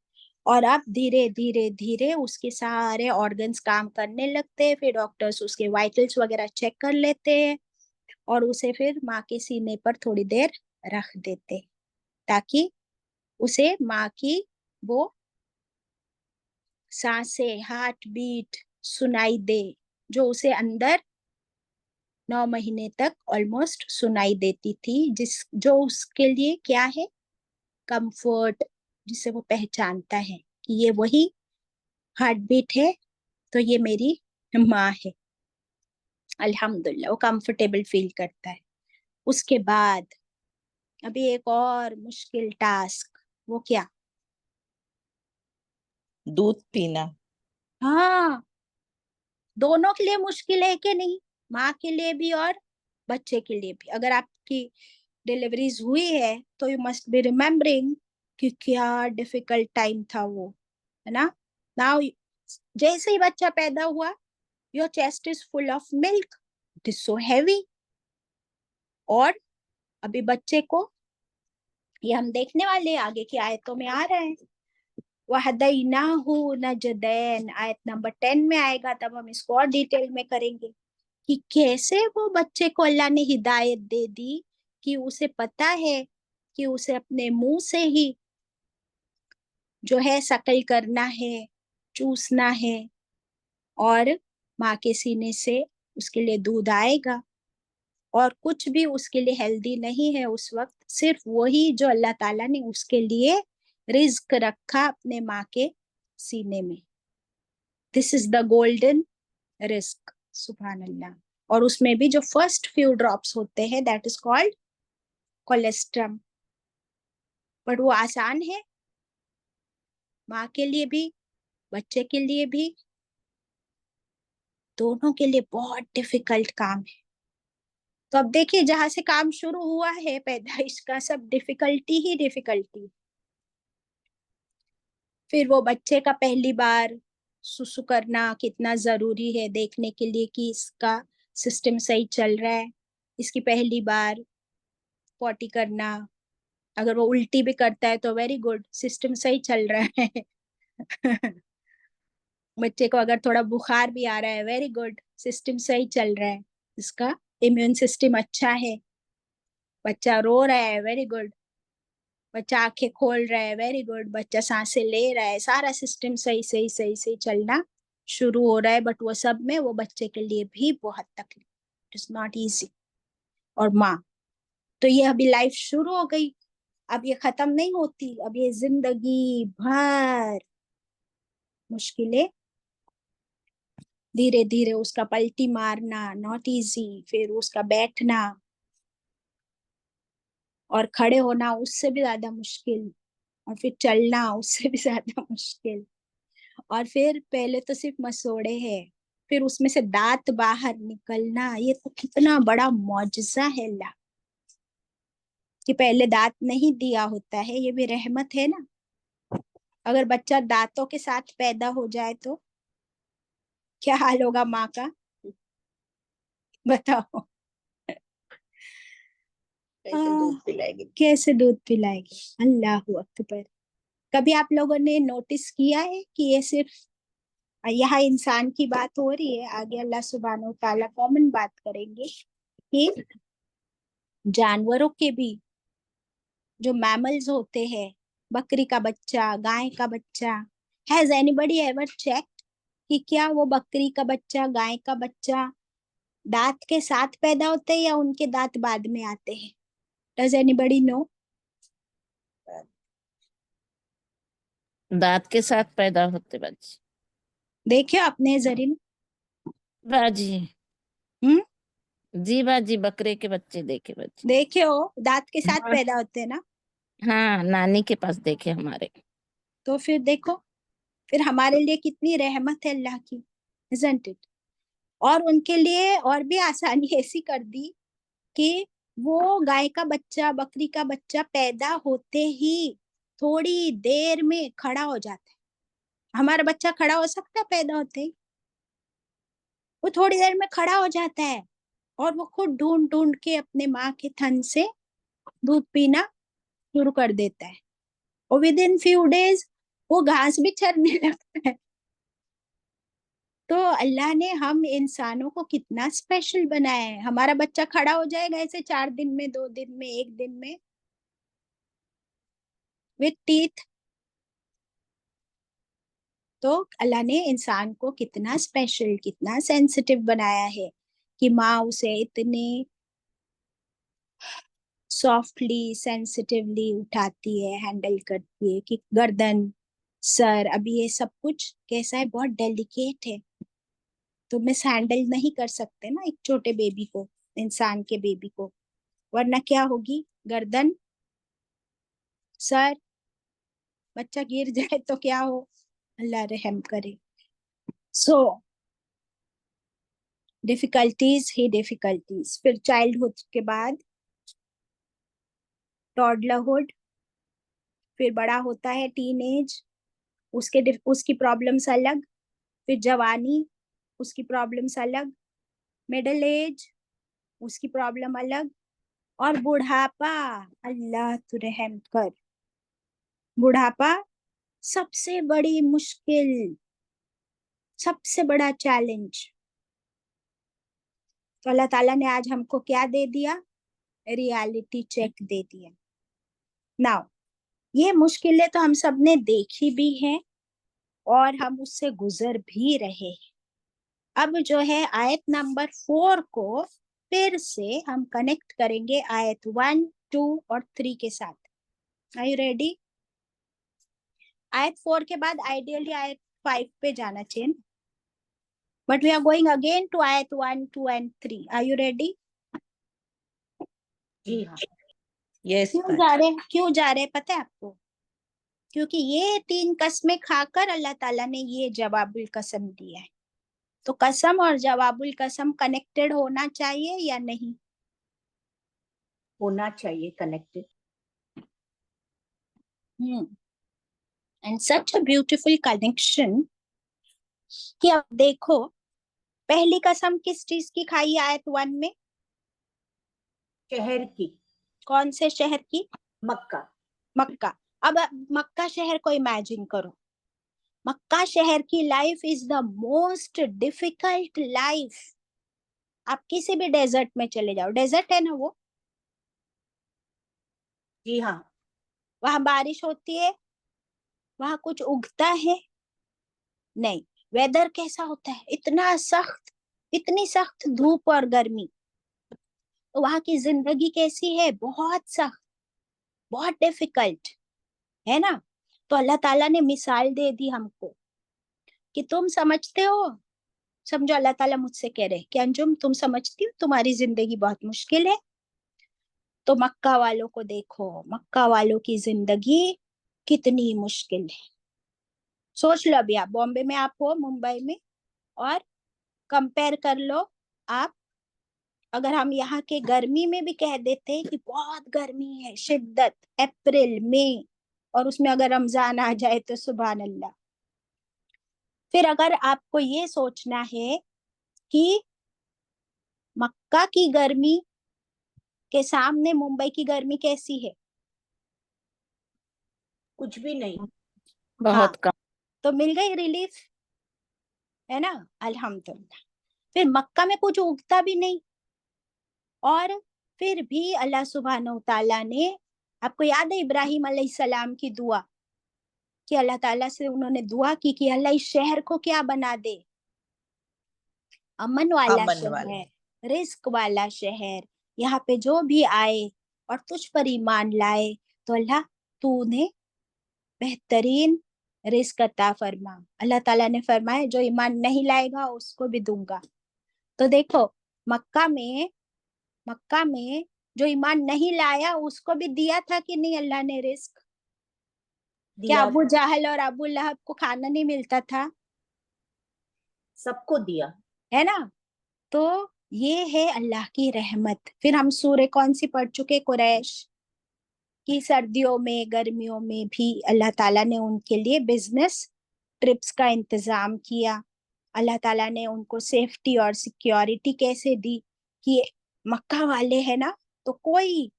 और अब धीरे धीरे धीरे उसके सारे ऑर्गन्स काम करने लगते हैं। फिर डॉक्टर्स उसके वाइटल्स वगैरह चेक कर लेते हैं और उसे फिर माँ के सीने पर थोड़ी देर रख देते, ताकि उसे माँ की वो सांसें, हार्ट बीट सुनाई दे, जो उसे अंदर 9 महीने तक ऑलमोस्ट सुनाई देती थी, जो उसके लिए क्या है, कंफर्ट, जिसे वो पहचानता है कि ये वही हार्ट बीट है, तो ये मेरी माँ है। अल्हम्दुलिल्लाह, वो कंफर्टेबल फील करता है। उसके बाद अभी एक और मुश्किल टास्क, वो क्या? दूध पीना। हाँ, दोनों के लिए मुश्किल है कि नहीं, माँ के लिए भी और बच्चे के लिए भी। अगर आपकी डिलीवरीज हुई है तो यू मस्ट बी रिमेम्बरिंग कि क्या डिफिकल्ट टाइम था वो, है ना। नाउ जैसे ही बच्चा पैदा हुआ, your chest is full of milk, it is so heavy. और अभी बच्चे को, ये हम देखने वाले आगे की आयतों में आ रहा है, वहदैनाहु नजदैन, आयत नंबर 10 में आएगा, तब हम इसको और डिटेल में करेंगे कि कैसे वो बच्चे को अल्लाह ने हिदायत दे दी कि उसे पता है कि उसे अपने मुंह से ही जो है शकल करना है, चूसना है, और माँ के सीने से उसके लिए दूध आएगा। और कुछ भी उसके लिए हेल्दी नहीं है उस वक्त, सिर्फ वही जो अल्लाह ताला ने उसके लिए रिज्क रखा अपने माँ के सीने में। This is the golden risk, सुभान अल्लाह। और उसमें भी जो फर्स्ट फ्यू ड्रॉप्स होते हैं, that is called colostrum. But वो आसान है माँ के लिए भी, बच्चे के लिए भी, दोनों के लिए बहुत डिफिकल्ट काम है। तो अब देखिए, जहां से काम शुरू हुआ है पैदाइश का, सब डिफिकल्टी ही डिफिकल्टी। फिर वो बच्चे का पहली बार सुसु करना कितना जरूरी है देखने के लिए कि इसका सिस्टम सही चल रहा है। इसकी पहली बार पॉटी करना, अगर वो उल्टी भी करता है तो वेरी गुड, सिस्टम सही चल रहा है। बच्चे को अगर थोड़ा बुखार भी आ रहा है, वेरी गुड, सिस्टम सही चल रहा है, इसका इम्यून सिस्टम अच्छा है। बच्चा रो रहा है, वेरी गुड। बच्चा आंखें खोल रहा है, वेरी गुड। बच्चा सांसें ले रहा है, सारा सिस्टम सही सही सही सही चलना शुरू हो रहा है। बट वो सब में वो बच्चे के लिए भी बहुत तकलीफ, इट इज नॉट इजी। और माँ, तो ये अभी लाइफ शुरू हो गई, अब ये खत्म नहीं होती, अब ये जिंदगी भर मुश्किलें, धीरे धीरे उसका पलटी मारना नॉट इजी, फिर उसका बैठना और खड़े होना उससे भी ज्यादा मुश्किल, और फिर चलना उससे भी ज्यादा मुश्किल। और फिर पहले तो सिर्फ मसोड़े हैं, फिर उसमें से दांत बाहर निकलना, ये तो कितना बड़ा मौजज़ा है अल्लाह कि पहले दांत नहीं दिया होता है, ये भी रहमत है ना। अगर बच्चा दांतों के साथ पैदा हो जाए तो क्या हाल होगा माँ का, बताओ। कैसे दूध पिलाएगी। कैसे दूध पिलाएगी, अल्लाह अकबर। कभी आप लोगों ने नोटिस किया है कि ये सिर्फ यहाँ इंसान की बात हो रही है, आगे अल्लाह सुब्हानो व तआला कॉमन बात करेंगे कि जानवरों के भी जो मैमल्स होते हैं, बकरी का बच्चा, गाय का बच्चा, हैज एनीबडी एवर चेक्ड कि क्या वो बकरी का बच्चा, गाय का बच्चा दांत के साथ पैदा होते हैं या उनके दांत बाद में आते हैं? Does anybody know? दांत के साथ पैदा होते बाजी। देखियो अपने जरिए। बाजी हम्म, जी बाजी, बकरे के बच्चे देखे बाजी। देखियो दांत के साथ हाँ, पैदा होते हैं ना। हाँ, नानी के पास देखे हमारे। तो फिर देखो, फिर हमारे लिए कितनी रहमत है अल्लाह की, isn't it? और उनके लिए और भी आसानी ऐसी कर दी कि वो गाय का बच्चा, बकरी का बच्चा पैदा होते ही थोड़ी देर में खड़ा हो जाता है। हमारा बच्चा खड़ा हो सकता है पैदा होते ही? वो थोड़ी देर में खड़ा हो जाता है और वो खुद ढूंढ ढूंढ के अपने माँ के थन से दूध पीना शुरू कर देता है और विद इन फ्यू डेज वो घास भी चरने लगता है। तो अल्लाह ने हम इंसानों को कितना स्पेशल बनाया है। हमारा बच्चा खड़ा हो जाएगा ऐसे 4 दिन में, 2 दिन में, 1 दिन में, विथ टीथ। तो अल्लाह ने इंसान को कितना स्पेशल, कितना सेंसिटिव बनाया है कि माँ उसे इतने सॉफ्टली, सेंसिटिवली उठाती है, हैंडल करती है कि गर्दन, सर, अभी ये सब कुछ कैसा है, बहुत डेलिकेट है। तो मिस हैंडल नहीं कर सकते ना एक छोटे बेबी को, इंसान के बेबी को, वरना क्या होगी, गर्दन, सर, बच्चा गिर जाए तो क्या हो, अल्लाह रहम करे। सो डिफिकल्टीज ही डिफिकल्टीज। फिर चाइल्डहुड के बाद टॉडलरहुड, फिर बड़ा होता है टीनेज, उसकी प्रॉब्लम्स अलग, फिर जवानी, उसकी प्रॉब्लम्स अलग, मिडिल एज, उसकी प्रॉब्लम अलग, और बुढ़ापा, अल्लाह तू रहम कर। बुढ़ापा सबसे बड़ी मुश्किल, सबसे बड़ा चैलेंज। तो अल्लाह ताला ने आज हमको क्या दे दिया, रियलिटी चेक दे दिया। नाउ ये मुश्किलें तो हम सब ने देखी भी हैं और हम उससे गुजर भी रहे हैं। अब जो है आयत नंबर 4 को फिर से हम कनेक्ट करेंगे आयत 1, 2 और 3 के साथ। Are you ready? आयत 4 के बाद आइडियली आयत 5 पे जाना चाहिए, but we are going again to आयत 1, 2 एंड 3। Are you ready? जी हाँ। यस क्यों जा रहे पता है आपको? क्योंकि ये 3 कसमें खाकर अल्लाह ताला ने ये जवाबुल कसम दिया है। तो कसम और जवाबुल कसम कनेक्टेड होना चाहिए या नहीं? होना चाहिए connected. And such a beautiful connection कि अब देखो, पहली कसम किस चीज की खाई आयत 1 में? शहर की। कौन से शहर की? मक्का। मक्का। अब मक्का शहर को इमेजिन करो। मक्का शहर की life is the most difficult life. आप किसी भी डेजर्ट में चले जाओ, डेजर्ट है ना वो, जी हाँ। वहां बारिश होती है, वहां कुछ उगता है? नहीं। वेदर कैसा होता है, इतना सख्त, इतनी सख्त धूप और गर्मी। तो वहां की जिंदगी कैसी है, बहुत सख्त, बहुत डिफिकल्ट, है ना? तो अल्लाह ताला ने मिसाल दे दी हमको कि तुम समझते हो, समझो अल्लाह ताला मुझसे कह रहे कि अंजुम तुम समझती हो तुम्हारी जिंदगी बहुत मुश्किल है, तो मक्का वालों को देखो, मक्का वालों की जिंदगी कितनी मुश्किल है। सोच लो, अभी आप बॉम्बे में आप हो, मुंबई में, और कंपेयर कर लो आप, अगर हम यहाँ के गर्मी में भी कह देते हैं कि बहुत गर्मी है, शिद्दत, अप्रैल मई, और उसमें अगर रमजान आ जाए तो सुभान अल्लाह। फिर अगर आपको ये सोचना है कि मक्का की गर्मी के सामने मुंबई की गर्मी कैसी है, कुछ भी नहीं। हाँ, बहुत कम। तो मिल गई रिलीफ, है ना? अल्हम्दुलिल्लाह। फिर मक्का में कुछ उगता भी नहीं, और फिर भी अल्लाह सुब्हानहू तआला ने, आपको याद है इब्राहिम अलैहिस्सलाम की दुआ, कि अल्लाह ताला से उन्होंने दुआ की कि अल्लाह इस शहर को क्या बना दे, अमन वाला अमन वाला। शहर, रिस्क वाला शहर, यहाँ पे जो भी आए और तुझ पर ईमान लाए तो अल्लाह तू उन्हें बेहतरीन रिस्क अता फरमा। अल्लाह ताला ने फरमाया जो ईमान नहीं लाएगा उसको भी दूंगा। तो देखो, मक्का में, मक्का में जो ईमान नहीं लाया उसको भी दिया था कि नहीं अल्लाह ने रिस्क? क्या दिया अबू था। जाहल और अबू लहब को खाना नहीं मिलता था? सबको दिया। है ना? तो ये है अल्लाह की रहमत। फिर हम सूरह कौन सी पढ़ चुके, कुरैश की सर्दियों में गर्मियों में भी अल्लाह ताला ने उनके लिए बिजनेस ट्रिप्स का इंतजाम किया। अल्लाह ताला ने उनको सेफ्टी और सिक्योरिटी कैसे दी कि मक्का वाले है ना, तो कोई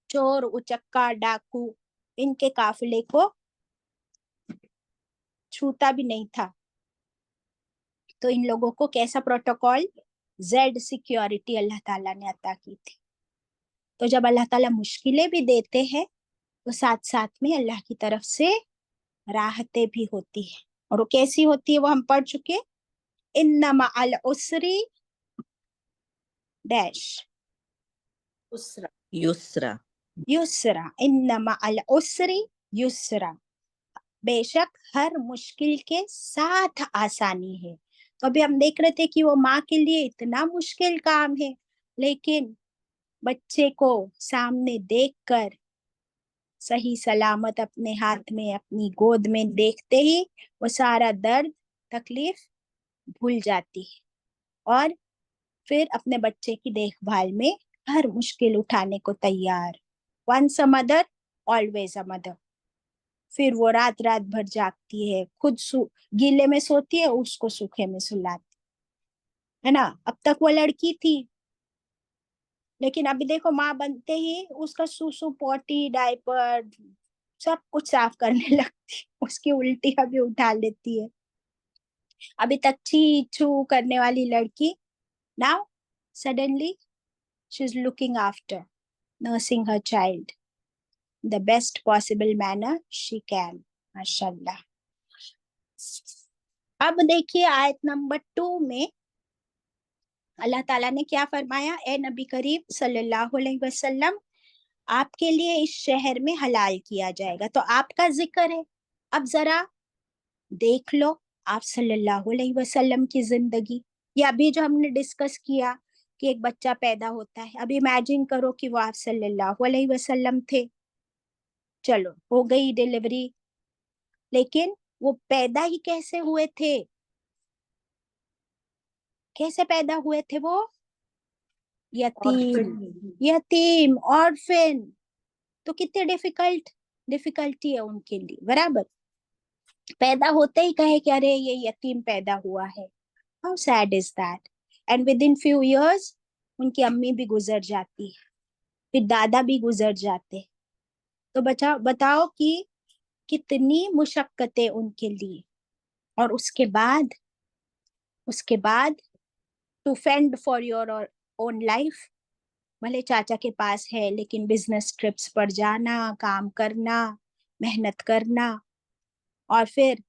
चोर उचक्का डाकू इनके काफिले को छूता भी नहीं था। तो इन लोगों को कैसा प्रोटोकॉल, जेड सिक्योरिटी अल्लाह ताला ने अता की थी। तो जब अल्लाह ताला मुश्किलें भी देते हैं तो साथ साथ में अल्लाह की तरफ से राहतें भी होती है। और वो कैसी होती है वो हम पढ़ चुके, इन्ना मअल उसरी डैश उसरा। युस्रा। युसरा, इन्ना मअल उसरी युसरा, बेशक हर मुश्किल के साथ आसानी है। तो अभी हम देख रहे थे कि वो माँ के लिए इतना मुश्किल काम है, लेकिन बच्चे को सामने देखकर सही सलामत अपने हाथ में अपनी गोद में देखते ही वो सारा दर्द तकलीफ भूल जाती है और फिर अपने बच्चे की देखभाल में हर मुश्किल उठाने को तैयार। Once a mother always a mother. फिर वो रात रात भर जागती है, खुद गीले में सोती है, उसको सूखे में सुलाती है ना। अब तक वो लड़की थी, लेकिन अभी देखो माँ बनते ही उसका सुसु पोटी डायपर सब कुछ साफ करने लगती, उसकी उल्टी अभी उठा लेती है। अभी तक छी छू करने वाली लड़की now suddenly she is looking after nursing her child the best possible manner she can, माशाल्लाह। अब देखिए आयत नंबर 2 में अल्लाह ताला ने क्या फरमाया, ए नबी करीम सल्लल्लाहु अलैहि वसल्लम, आपके लिए इस शहर में हलाल किया जाएगा। तो आपका जिक्र है। अब जरा देख लो आप सल्लल्लाहु अलैहि वसल्लम की जिंदगी, या अभी जो हमने डिस्कस किया कि एक बच्चा पैदा होता है, अब इमेजिन करो कि वो आप सल्लल्लाहु अलैहि वसल्लम थे। चलो हो गई डिलीवरी, लेकिन वो पैदा ही कैसे हुए थे, कैसे पैदा हुए थे वो, यतीम, ऑर्फन। यतीम ऑर्फन। तो कितने डिफिकल्टी है उनके लिए, बराबर। पैदा होते ही कहे कि अरे ये यतीम पैदा हुआ है, how sad is that. And with in few years उनकी अम्मी भी गुजर जाती है, फिर दादा भी गुजर जाते। तो बचा बताओ कि कितनी मुशक्कतें उनके लिए। और उसके बाद to fend for your own life, भले चाचा के पास है लेकिन बिजनेस ट्रिप्स पर जाना, काम करना, मेहनत करना, और फिर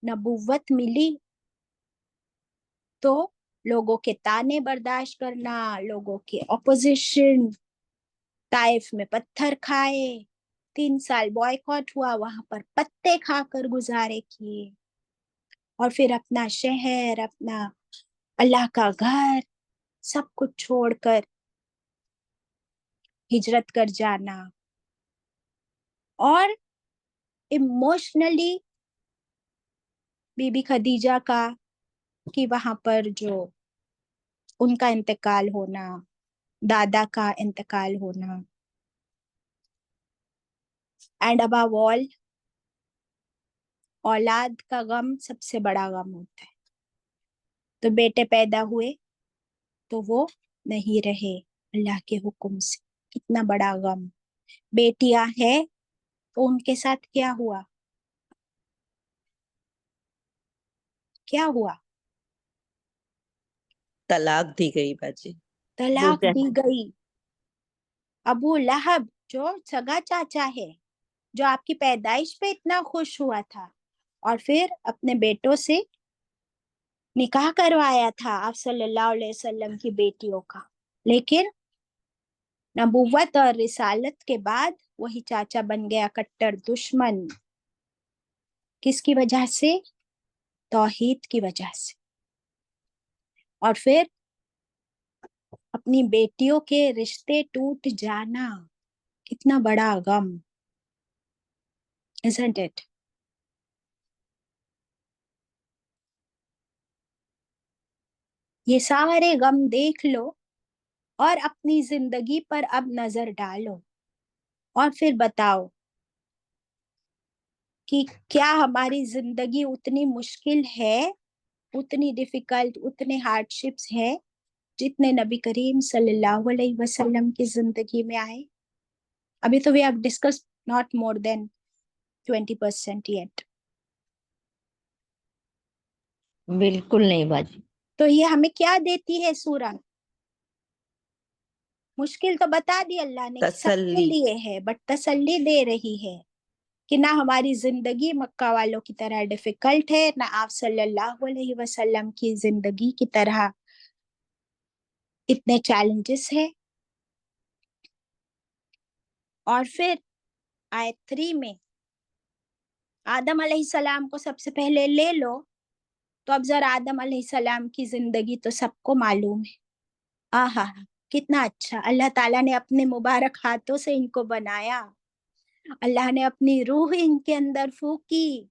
नबुव्वत मिली तो लोगों के ताने बर्दाश्त करना, लोगों के ऑपोजिशन, ताइफ में पत्थर खाए, 3 साल बॉयकॉट हुआ, वहां पर पत्ते खाकर गुजारे किए, और फिर अपना शहर, अपना अल्लाह का घर, सब कुछ छोड़कर हिजरत कर जाना, और इमोशनली बीबी खदीजा का कि वहां पर जो उनका इंतकाल होना, दादा का इंतकाल होना, एंड अबव ऑल औलाद का गम सबसे बड़ा गम होता है। तो बेटे पैदा हुए तो वो नहीं रहे अल्लाह के हुक्म से, कितना बड़ा गम। बेटियां है तो उनके साथ क्या हुआ, क्या हुआ, तलाक दी गई बाजी। वो तलाक दी गई। अबू लहब जो सगा चाचा है, जो आपकी पैदाइश पे इतना खुश हुआ था, और फिर अपने बेटों से निकाह करवाया था आप सल्लल्लाहु अलैहि वसल्लम की बेटियों का, लेकिन नबुव्वत और रिसालत के बाद वही चाचा बन गया कट्टर दुश्मन। किसकी वजह से, तौहीद की वजह से। और फिर अपनी बेटियों के रिश्ते टूट जाना, कितना बड़ा गम, isn't it? ये सारे गम देख लो और अपनी जिंदगी पर अब नजर डालो और फिर बताओ कि क्या हमारी जिंदगी उतनी मुश्किल है, उतनी डिफिकल्ट, उतने हार्डशिप्स है जितने नबी करीम सल्लल्लाहु अलैहि वसल्लम की जिंदगी में आए। अभी तो we have discussed not more than 20% yet. बिल्कुल नहीं बाजी। तो ये हमें क्या देती है सूरह? मुश्किल तो बता दी अल्लाह ने कि सबके तसल्ली। लिए है, बट तसल्ली दे रही है कि ना हमारी जिंदगी मक्का वालों की तरह डिफिकल्ट है, ना आप सल्लल्लाहु अलैहि वसल्लम की जिंदगी की तरह इतने चैलेंजेस है। और फिर आयत 3 में आदम अलैहिस्सलाम को सबसे पहले ले लो, तो अब जरा आदम अलैहिस्सलाम की जिंदगी तो सबको मालूम है। आहा, कितना अच्छा, अल्लाह ताला ने अपने मुबारक हाथों से इनको बनाया, अल्लाह ने अपनी रूह इनके अंदर फूकी,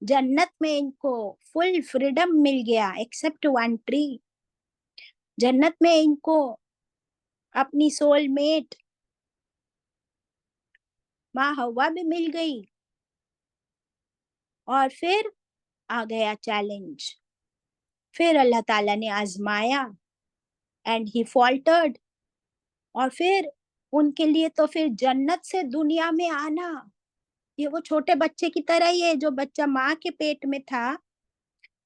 जन्नत में इनको फुल फ्रीडम मिल गया एक्सेप्ट वन ट्री। जन्नत में इनको अपनी सोलमेट माँ हवा भी मिल गई। और फिर आ गया चैलेंज, फिर अल्लाह ताला ने आजमाया एंड ही फॉल्टर्ड। और फिर उनके लिए तो फिर जन्नत से दुनिया में आना, ये वो छोटे बच्चे की तरह ही है, जो बच्चा माँ के पेट में था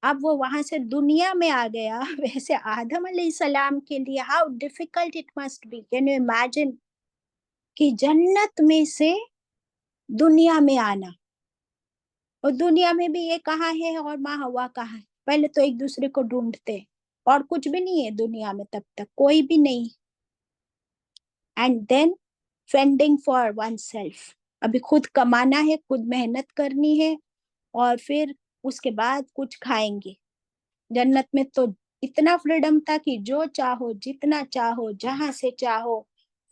अब वो वहां से दुनिया में आ गया। वैसे आदम अलैहिस्सलाम के लिए how difficult it must be, can you imagine कि जन्नत में से दुनिया में आना, और दुनिया में भी ये कहाँ है और माँ हवा कहाँ है। पहले तो एक दूसरे को ढूंढते, और कुछ भी नहीं है दुनिया में, तब तक कोई भी नहीं। And then fending for oneself, अभी खुद कमाना है, खुद मेहनत करनी है, और फिर उसके बाद कुछ खाएंगे। जन्नत में तो इतना फ्रीडम था कि जो चाहो, जितना चाहो, जहां से चाहो,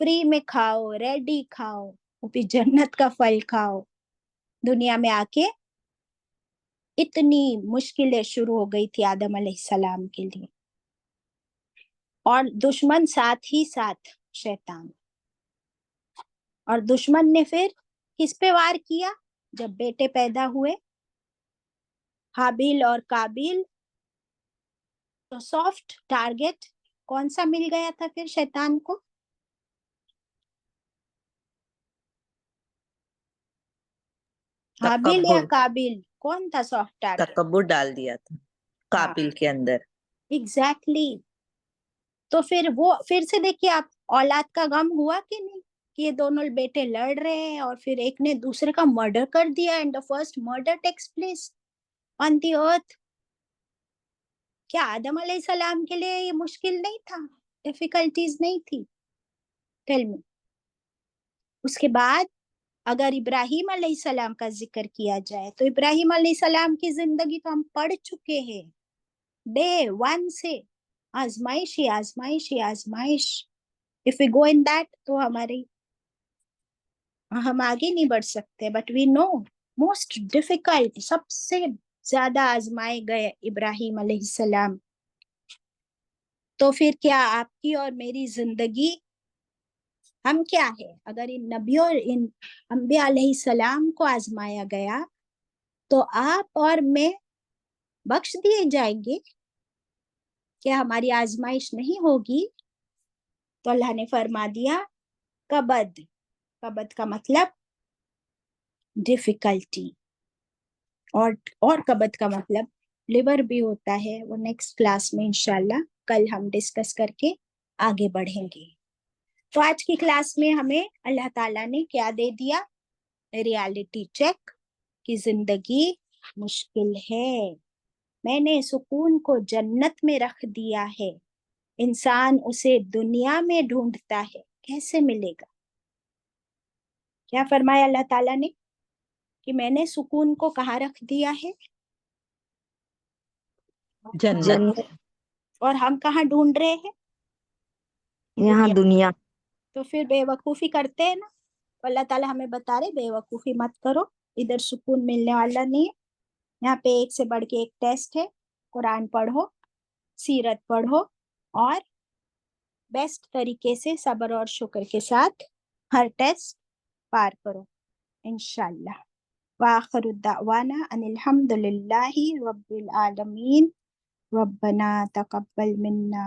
फ्री में खाओ, रेडी खाओ, वो भी जन्नत का फल खाओ। दुनिया में आके इतनी मुश्किलें शुरू हो गई थी आदम अलैहिस्सलाम के लिए, और दुश्मन साथ ही साथ शैतान। और दुश्मन ने फिर किस पे वार किया? जब बेटे पैदा हुए हाबिल और काबिल, तो सॉफ्ट टारगेट कौन सा मिल गया था फिर शैतान को? हाबिल या तकब्बुर। काबिल, कौन था सॉफ्ट टारगेट? तकब्बुर डाल दिया था हाँ, काबिल के अंदर। एग्जैक्टली। तो फिर वो फिर से देखिए आप, औलाद का गम हुआ कि नहीं, कि ये दोनों बेटे लड़ रहे हैं और फिर एक ने दूसरे का मर्डर कर दिया, and the first murder takes place on the earth. क्या आदम अलैहिस्सलाम के लिए ये मुश्किल नहीं था, डिफिकल्टीज नहीं थी? Tell me. उसके बाद अगर इब्राहिम अलैहिस्सलाम का जिक्र किया जाए, तो इब्राहिम अलैहिस्सलाम की जिंदगी तो हम पढ़ चुके हैं, डे वन से आजमाइश ही आजमाइश ही आजमाइश। If we go in that, तो हम आगे नहीं बढ़ सकते। But we know most difficult, सबसे ज्यादा आजमाए गए इब्राहिम अलैहिस्सलाम। तो फिर क्या आपकी और मेरी जिंदगी, हम क्या है? अगर इन नबियों और इन अंबिया अलैहिस्सलाम को आजमाया गया, तो आप और मैं बख्श दिए जाएंगे? क्या हमारी आजमाइश नहीं होगी? तो अल्लाह ने फरमा दिया कबद। कबद का मतलब डिफिकल्टी, और कबद का मतलब लिवर भी होता है। वो नेक्स्ट क्लास में इंशाल्लाह कल हम डिस्कस करके आगे बढ़ेंगे। तो आज की क्लास में हमें अल्लाह ताला ने क्या दे दिया? रियलिटी चेक कि जिंदगी मुश्किल है, मैंने सुकून को जन्नत में रख दिया है, इंसान उसे दुनिया में ढूंढता है, कैसे मिलेगा? क्या फरमाया अल्लाह ताला ने कि मैंने सुकून को कहाँ रख दिया है? जन्नत। जन्नत और हम कहाँ ढूंढ रहे हैं? यहाँ दुनिया। दुनिया। तो फिर बेवकूफी करते हैं ना, तो अल्लाह ताला हमें बता रहे बेवकूफी मत करो, इधर सुकून मिलने वाला नहीं है। यहाँ पे एक से बढ़ के एक टेस्ट है, कुरान पढ़ो, सीरत पढ़ो और बेस्ट तरीके से सब्र और शुक्र के साथ हर टेस्ट पार करो इंशाल्लाह। वाखिरु दावाना अनिल हम्दुलिल्लाहि रब्बिल आलमीन। रब्बना तकब्बल मिन्ना